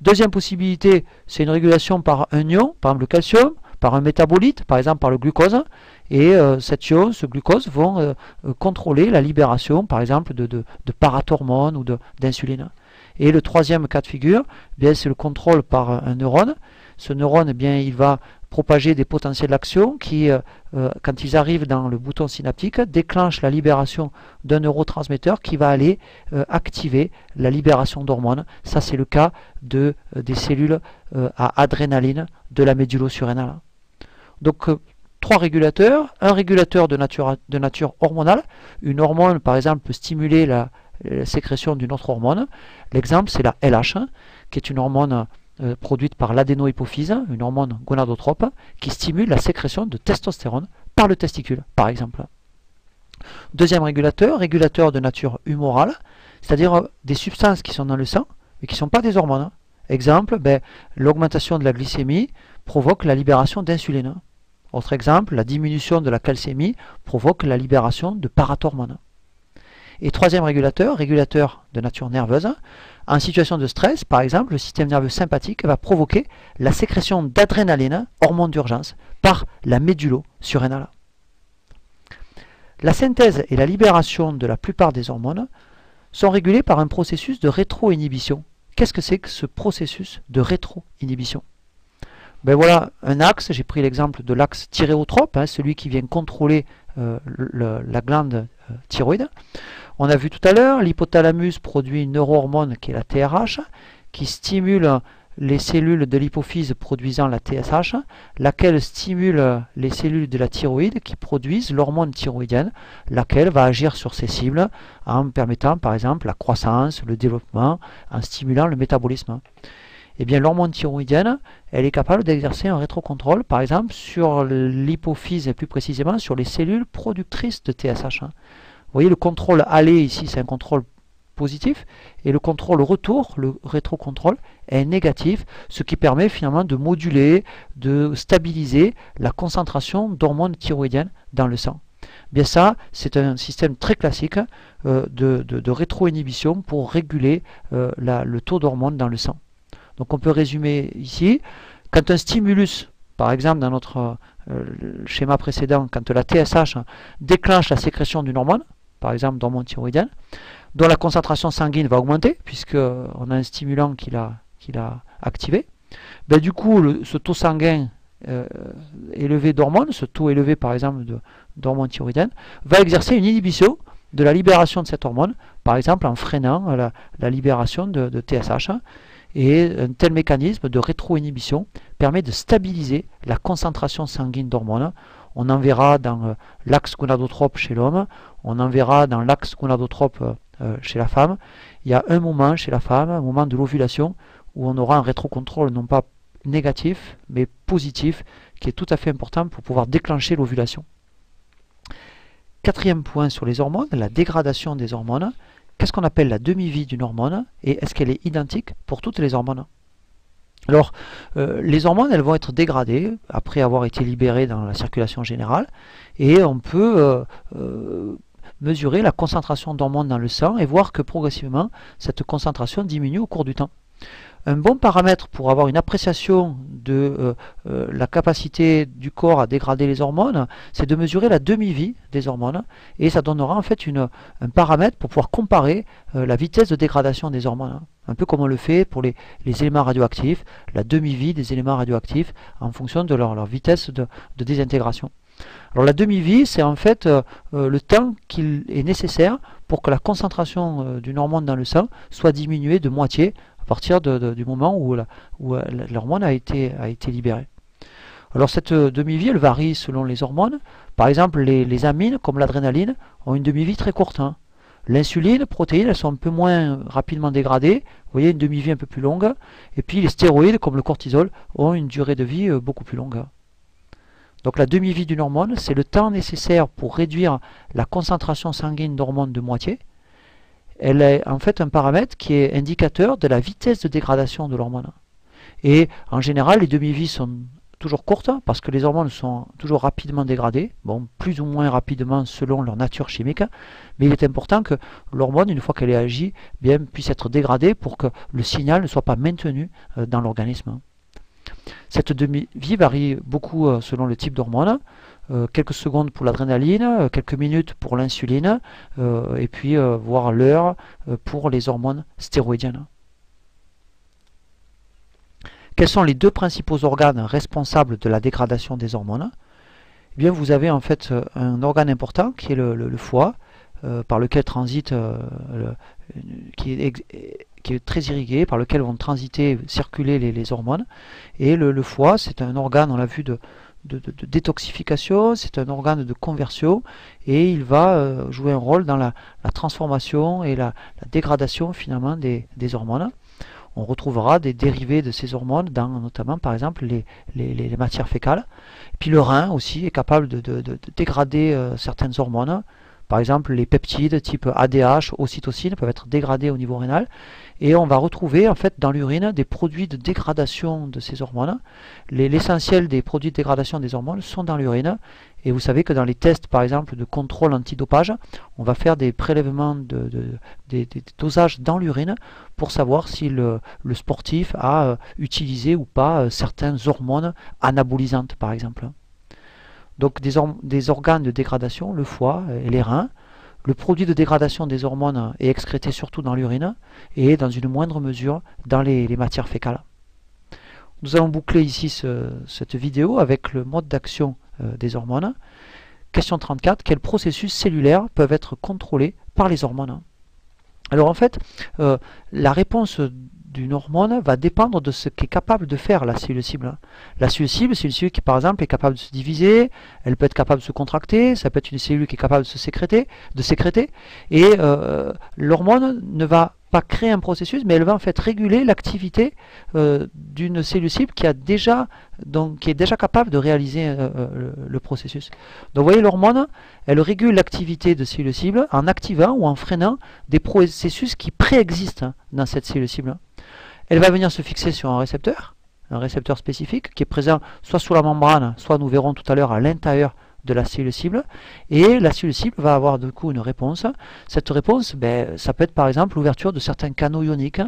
A: Deuxième possibilité, c'est une régulation par un ion, par exemple le calcium, par un métabolite, par exemple par le glucose, et cet ion, ce glucose, vont contrôler la libération, par exemple, de parathormones ou d'insuline. Et le troisième cas de figure, c'est le contrôle par un neurone. Ce neurone, il va propager des potentiels d'action qui, quand ils arrivent dans le bouton synaptique, déclenchent la libération d'un neurotransmetteur qui va aller activer la libération d'hormones. Ça, c'est le cas des cellules à adrénaline de la médullosurrénale. Donc, trois régulateurs. Un régulateur de nature hormonale. Une hormone, par exemple, peut stimuler la sécrétion d'une autre hormone. L'exemple, c'est la LH, qui est une hormone produite par l'adénohypophyse, une hormone gonadotrope, qui stimule la sécrétion de testostérone par le testicule, par exemple. Deuxième régulateur de nature humorale, c'est-à-dire des substances qui sont dans le sang, mais qui ne sont pas des hormones. Exemple, l'augmentation de la glycémie provoque la libération d'insuline. Autre exemple, la diminution de la calcémie provoque la libération de parathormones. Et troisième régulateur de nature nerveuse, en situation de stress, par exemple, le système nerveux sympathique va provoquer la sécrétion d'adrénaline, hormone d'urgence, par la médullosurrénale. La synthèse et la libération de la plupart des hormones sont régulées par un processus de rétroinhibition. Qu'est-ce que c'est que ce processus de rétroinhibition? Voilà un axe, j'ai pris l'exemple de l'axe thyréotrope, celui qui vient contrôler la glande thyroïde. On a vu tout à l'heure, l'hypothalamus produit une neurohormone qui est la TRH, qui stimule les cellules de l'hypophyse produisant la TSH, laquelle stimule les cellules de la thyroïde qui produisent l'hormone thyroïdienne, laquelle va agir sur ces cibles en permettant par exemple la croissance, le développement, en stimulant le métabolisme. Eh bien, l'hormone thyroïdienne, elle est capable d'exercer un rétrocontrôle, par exemple, sur l'hypophyse et plus précisément sur les cellules productrices de TSH. Vous voyez, le contrôle aller ici, c'est un contrôle positif, et le contrôle retour, le rétrocontrôle, est négatif, ce qui permet finalement de moduler, de stabiliser la concentration d'hormones thyroïdiennes dans le sang. Bien ça, c'est un système très classique de rétroinhibition pour réguler le taux d'hormones dans le sang. Donc on peut résumer ici, quand un stimulus, par exemple dans notre schéma précédent, quand la TSH déclenche la sécrétion d'une hormone, par exemple d'hormone thyroïdienne, dont la concentration sanguine va augmenter, puisqu'on a un stimulant qui l'a activé, du coup ce taux sanguin élevé d'hormones, ce taux élevé par exemple d'hormones thyroïdiennes, va exercer une inhibition de la libération de cette hormone, par exemple en freinant la libération de TSH. Et un tel mécanisme de rétroinhibition permet de stabiliser la concentration sanguine d'hormones. On en verra dans l'axe gonadotrope chez l'homme, on en verra dans l'axe gonadotrope chez la femme. Il y a un moment chez la femme, un moment de l'ovulation, où on aura un rétrocontrôle non pas négatif, mais positif, qui est tout à fait important pour pouvoir déclencher l'ovulation. Quatrième point sur les hormones, la dégradation des hormones. Qu'est-ce qu'on appelle la demi-vie d'une hormone et est-ce qu'elle est identique pour toutes les hormones? Alors, les hormones, elles vont être dégradées après avoir été libérées dans la circulation générale et on peut mesurer la concentration d'hormones dans le sang et voir que progressivement, cette concentration diminue au cours du temps. Un bon paramètre pour avoir une appréciation de la capacité du corps à dégrader les hormones, c'est de mesurer la demi-vie des hormones et ça donnera en fait un paramètre pour pouvoir comparer la vitesse de dégradation des hormones. Un peu comme on le fait pour les éléments radioactifs, la demi-vie des éléments radioactifs en fonction de leur vitesse de désintégration. Alors la demi-vie, c'est en fait le temps qu'il est nécessaire pour que la concentration d'une hormone dans le sang soit diminuée de moitié à partir du moment où l'hormone a été libérée. Alors cette demi-vie, elle varie selon les hormones. Par exemple, les amines, comme l'adrénaline, ont une demi-vie très courte. L'insuline, protéines, elles sont un peu moins rapidement dégradées. Vous voyez, une demi-vie un peu plus longue. Et puis les stéroïdes, comme le cortisol, ont une durée de vie beaucoup plus longue. Donc la demi-vie d'une hormone, c'est le temps nécessaire pour réduire la concentration sanguine d'hormones de moitié. Elle est en fait un paramètre qui est indicateur de la vitesse de dégradation de l'hormone. Et en général, les demi-vies sont toujours courtes parce que les hormones sont toujours rapidement dégradées, bon, plus ou moins rapidement selon leur nature chimique, mais il est important que l'hormone, une fois qu'elle est agie, bien, puisse être dégradée pour que le signal ne soit pas maintenu dans l'organisme. Cette demi-vie varie beaucoup selon le type d'hormone. Quelques secondes pour l'adrénaline, quelques minutes pour l'insuline, et puis voire l'heure pour les hormones stéroïdiennes. Quels sont les deux principaux organes responsables de la dégradation des hormones? Eh bien, vous avez en fait un organe important qui est le foie, par lequel transite, qui est très irrigué, par lequel vont transiter, circuler les hormones. Et le foie, c'est un organe, on l'a vu, de détoxification, c'est un organe de conversion et il va jouer un rôle dans la transformation et la dégradation finalement des hormones. On retrouvera des dérivés de ces hormones dans notamment par exemple les matières fécales. Puis le rein aussi est capable de dégrader certaines hormones. Par exemple, les peptides type ADH, ocytocine peuvent être dégradés au niveau rénal et on va retrouver en fait dans l'urine des produits de dégradation de ces hormones. L'essentiel des produits de dégradation des hormones sont dans l'urine et vous savez que dans les tests par exemple de contrôle antidopage, on va faire des prélèvements des dosages dans l'urine pour savoir si le sportif a utilisé ou pas certaines hormones anabolisantes par exemple. Donc des organes de dégradation, le foie et les reins. Le produit de dégradation des hormones est excrété surtout dans l'urine et dans une moindre mesure dans les matières fécales. Nous allons boucler ici cette vidéo avec le mode d'action des hormones. Question 34. Quels processus cellulaires peuvent être contrôlés par les hormones? Alors en fait, la réponse d'une hormone va dépendre de ce qu'est capable de faire la cellule cible. La cellule cible, c'est une cellule qui par exemple est capable de se diviser, elle peut être capable de se contracter, ça peut être une cellule qui est capable de se sécréter, et l'hormone ne va pas créer un processus, mais elle va en fait réguler l'activité d'une cellule cible qui est déjà capable de réaliser le processus. Donc vous voyez, l'hormone, elle régule l'activité de cellules cibles en activant ou en freinant des processus qui préexistent dans cette cellule cible. Elle va venir se fixer sur un récepteur spécifique qui est présent soit sous la membrane, soit nous verrons tout à l'heure à l'intérieur de la cellule cible, et la cellule cible va avoir du coup une réponse. Cette réponse, ça peut être par exemple l'ouverture de certains canaux ioniques.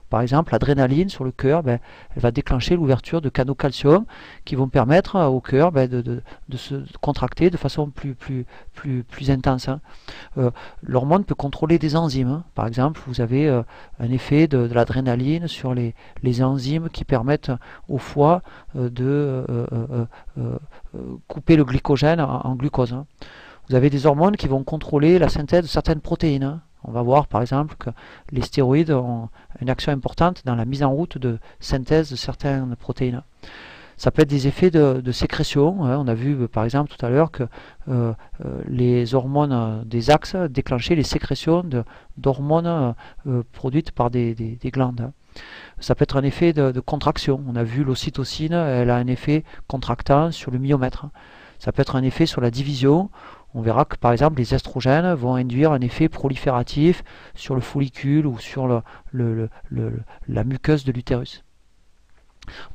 A: Par exemple, l'adrénaline sur le cœur, elle va déclencher l'ouverture de canaux calcium qui vont permettre au cœur de se contracter de façon plus intense. L'hormone peut contrôler des enzymes. Par exemple, vous avez un effet de l'adrénaline sur les enzymes qui permettent au foie de couper le glycogène en glucose. Vous avez des hormones qui vont contrôler la synthèse de certaines protéines. On va voir par exemple que les stéroïdes ont une action importante dans la mise en route de synthèse de certaines protéines. Ça peut être des effets de sécrétion. On a vu par exemple tout à l'heure que les hormones des axes déclenchaient les sécrétions d'hormones produites par des glandes. Ça peut être un effet de contraction. On a vu l'ocytocine, elle a un effet contractant sur le myomètre. Ça peut être un effet sur la division. On verra que par exemple les estrogènes vont induire un effet prolifératif sur le follicule ou sur la muqueuse de l'utérus.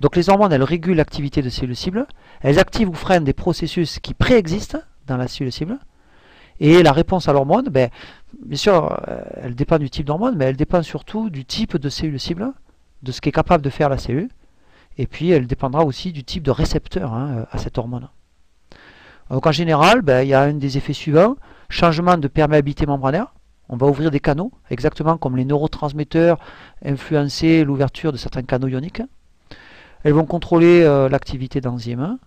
A: Donc les hormones, elles régulent l'activité de cellules cibles, elles activent ou freinent des processus qui préexistent dans la cellule cible, et la réponse à l'hormone, bien sûr, elle dépend du type d'hormone, mais elle dépend surtout du type de cellule cible, de ce qu'est capable de faire la cellule, et puis elle dépendra aussi du type de récepteur à cette hormone. Donc en général, il y a un des effets suivants, changement de perméabilité membranaire. On va ouvrir des canaux, exactement comme les neurotransmetteurs influencer l'ouverture de certains canaux ioniques. Elles vont contrôler l'activité d'enzymes,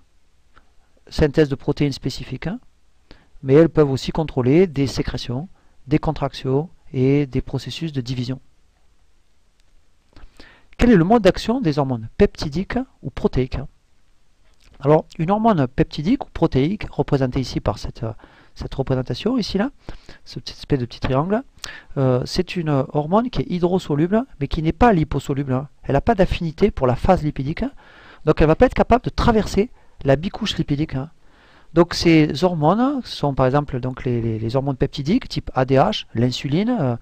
A: synthèse de protéines spécifiques, mais elles peuvent aussi contrôler des sécrétions, des contractions et des processus de division. Quel est le mode d'action des hormones peptidiques ou protéiques? Alors, une hormone peptidique ou protéique, représentée ici par cette représentation, ici là, cette espèce de petit triangle, c'est une hormone qui est hydrosoluble, mais qui n'est pas liposoluble. Elle n'a pas d'affinité pour la phase lipidique, donc elle ne va pas être capable de traverser la bicouche lipidique. Donc ces hormones sont par exemple donc les hormones peptidiques, type ADH, l'insuline,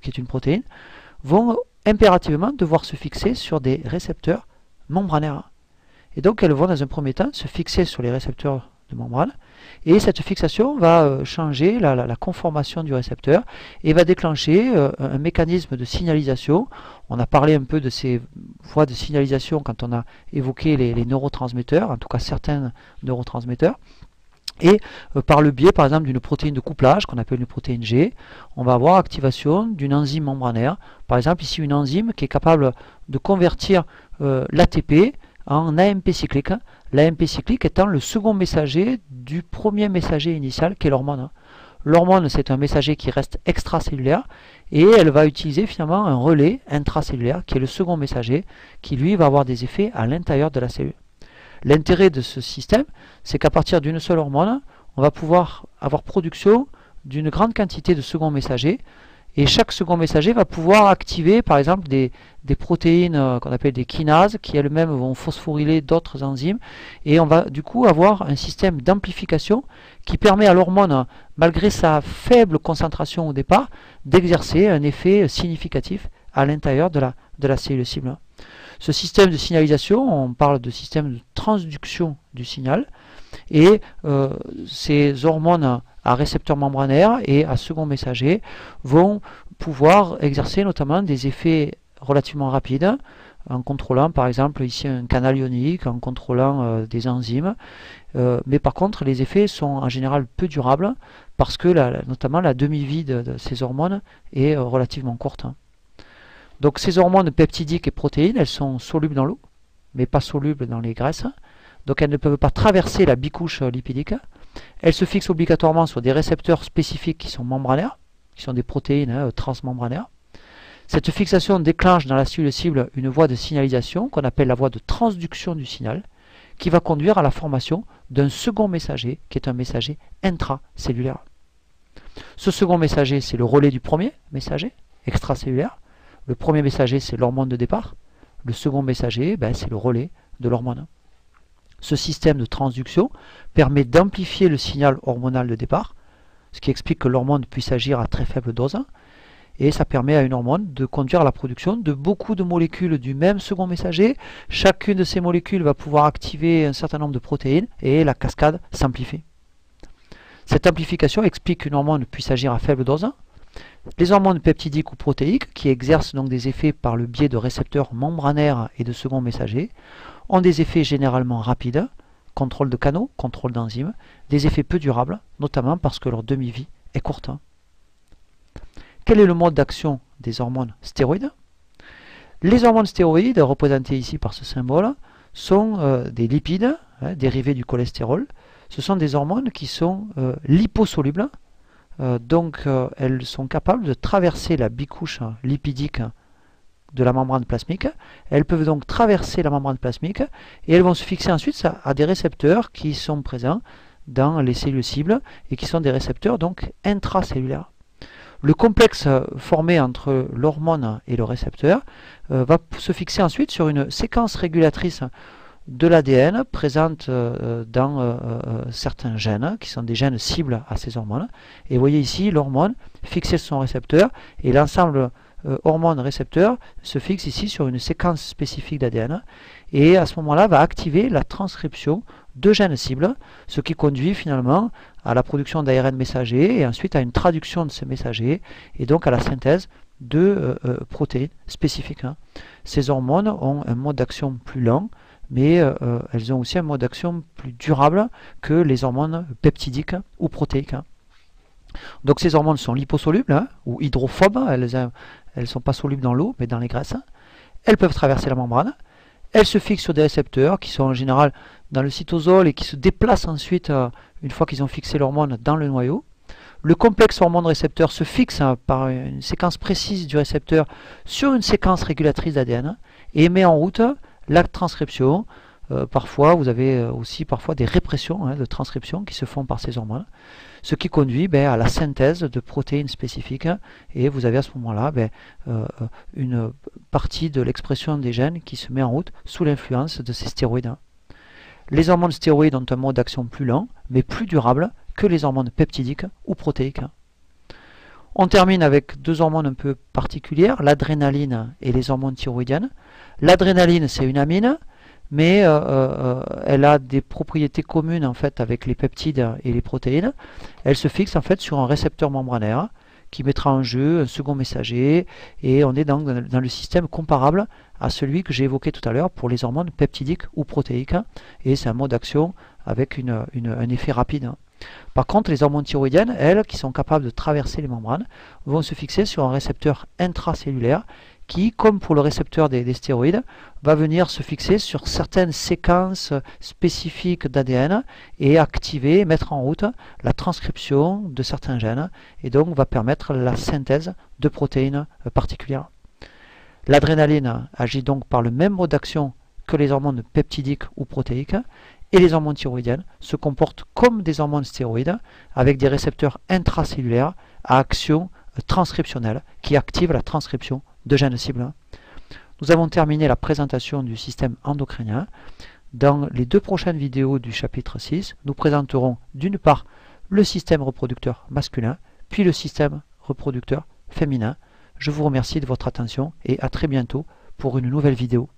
A: qui est une protéine, vont impérativement devoir se fixer sur des récepteurs membranaires. Et donc elles vont dans un premier temps se fixer sur les récepteurs de membrane, et cette fixation va changer la conformation du récepteur et va déclencher un mécanisme de signalisation. On a parlé un peu de ces voies de signalisation quand on a évoqué les neurotransmetteurs, en tout cas certains neurotransmetteurs. Et par le biais par exemple d'une protéine de couplage qu'on appelle une protéine G, on va avoir activation d'une enzyme membranaire. Par exemple ici une enzyme qui est capable de convertir l'ATP en AMP cyclique. L'AMP cyclique étant le second messager du premier messager initial qui est l'hormone. L'hormone, c'est un messager qui reste extracellulaire et elle va utiliser finalement un relais intracellulaire qui est le second messager qui lui va avoir des effets à l'intérieur de la cellule. L'intérêt de ce système, c'est qu'à partir d'une seule hormone, on va pouvoir avoir production d'une grande quantité de seconds messagers. Et chaque second messager va pouvoir activer par exemple des protéines qu'on appelle des kinases qui elles-mêmes vont phosphoryler d'autres enzymes. Et on va du coup avoir un système d'amplification qui permet à l'hormone, malgré sa faible concentration au départ, d'exercer un effet significatif à l'intérieur de la cellule cible. Ce système de signalisation, on parle de système de transduction du signal. Et ces hormones à récepteurs membranaires et à second messager vont pouvoir exercer notamment des effets relativement rapides en contrôlant par exemple ici un canal ionique, en contrôlant des enzymes. Mais par contre les effets sont en général peu durables parce que notamment la demi-vie de ces hormones est relativement courte. Donc ces hormones peptidiques et protéines, elles sont solubles dans l'eau, mais pas solubles dans les graisses. Donc elles ne peuvent pas traverser la bicouche lipidique. Elles se fixent obligatoirement sur des récepteurs spécifiques qui sont membranaires, qui sont des protéines transmembranaires. Cette fixation déclenche dans la cellule cible une voie de signalisation qu'on appelle la voie de transduction du signal, qui va conduire à la formation d'un second messager, qui est un messager intracellulaire. Ce second messager, c'est le relais du premier messager, extracellulaire. Le premier messager, c'est l'hormone de départ. Le second messager, c'est le relais de l'hormone. Ce système de transduction permet d'amplifier le signal hormonal de départ, ce qui explique que l'hormone puisse agir à très faible dose, et ça permet à une hormone de conduire à la production de beaucoup de molécules du même second messager. Chacune de ces molécules va pouvoir activer un certain nombre de protéines, et la cascade s'amplifie. Cette amplification explique qu'une hormone puisse agir à faible dose. Les hormones peptidiques ou protéiques, qui exercent donc des effets par le biais de récepteurs membranaires et de seconds messagers, ont des effets généralement rapides, contrôle de canaux, contrôle d'enzymes, des effets peu durables, notamment parce que leur demi-vie est courte. Quel est le mode d'action des hormones stéroïdes? Les hormones stéroïdes, représentées ici par ce symbole, sont des lipides, dérivés du cholestérol. Ce sont des hormones qui sont liposolubles, donc elles sont capables de traverser la bicouche lipidique de la membrane plasmique. Elles peuvent donc traverser la membrane plasmique et elles vont se fixer ensuite à des récepteurs qui sont présents dans les cellules cibles et qui sont des récepteurs donc intracellulaires. Le complexe formé entre l'hormone et le récepteur va se fixer ensuite sur une séquence régulatrice de l'ADN présente dans certains gènes, qui sont des gènes cibles à ces hormones. Et vous voyez ici l'hormone fixée sur son récepteur, et l'ensemble hormone-récepteur se fixe ici sur une séquence spécifique d'ADN, et à ce moment-là va activer la transcription de gènes cibles, ce qui conduit finalement à la production d'ARN messager, et ensuite à une traduction de ces messagers, et donc à la synthèse de protéines spécifiques. Ces hormones ont un mode d'action plus lent, mais elles ont aussi un mode d'action plus durable que les hormones peptidiques ou protéiques. Donc ces hormones sont liposolubles ou hydrophobes, elles ne sont pas solubles dans l'eau mais dans les graisses. Elles peuvent traverser la membrane, elles se fixent sur des récepteurs qui sont en général dans le cytosol et qui se déplacent ensuite, une fois qu'ils ont fixé l'hormone, dans le noyau. Le complexe hormone-récepteur se fixe par une séquence précise du récepteur sur une séquence régulatrice d'ADN et met en route la transcription. Parfois, vous avez aussi des répressions de transcription qui se font par ces hormones, ce qui conduit à la synthèse de protéines spécifiques, et vous avez à ce moment-là une partie de l'expression des gènes qui se met en route sous l'influence de ces stéroïdes. Les hormones stéroïdes ont un mode d'action plus lent, mais plus durable que les hormones peptidiques ou protéiques. On termine avec deux hormones un peu particulières, l'adrénaline et les hormones thyroïdiennes. L'adrénaline, c'est une amine, mais elle a des propriétés communes en fait avec les peptides et les protéines. Elle se fixe en fait sur un récepteur membranaire qui mettra en jeu un second messager, et on est dans le système comparable à celui que j'ai évoqué tout à l'heure pour les hormones peptidiques ou protéiques, et c'est un mode d'action avec un effet rapide. Par contre, les hormones thyroïdiennes, elles, qui sont capables de traverser les membranes, vont se fixer sur un récepteur intracellulaire qui, comme pour le récepteur des stéroïdes, va venir se fixer sur certaines séquences spécifiques d'ADN et activer, mettre en route la transcription de certains gènes, et donc va permettre la synthèse de protéines particulières. L'adrénaline agit donc par le même mode d'action que les hormones peptidiques ou protéiques, et les hormones thyroïdiennes se comportent comme des hormones stéroïdes avec des récepteurs intracellulaires à action transcriptionnelle qui activent la transcription de gènes cibles. Nous avons terminé la présentation du système endocrinien. Dans les deux prochaines vidéos du chapitre 6, nous présenterons d'une part le système reproducteur masculin, puis le système reproducteur féminin. Je vous remercie de votre attention et à très bientôt pour une nouvelle vidéo.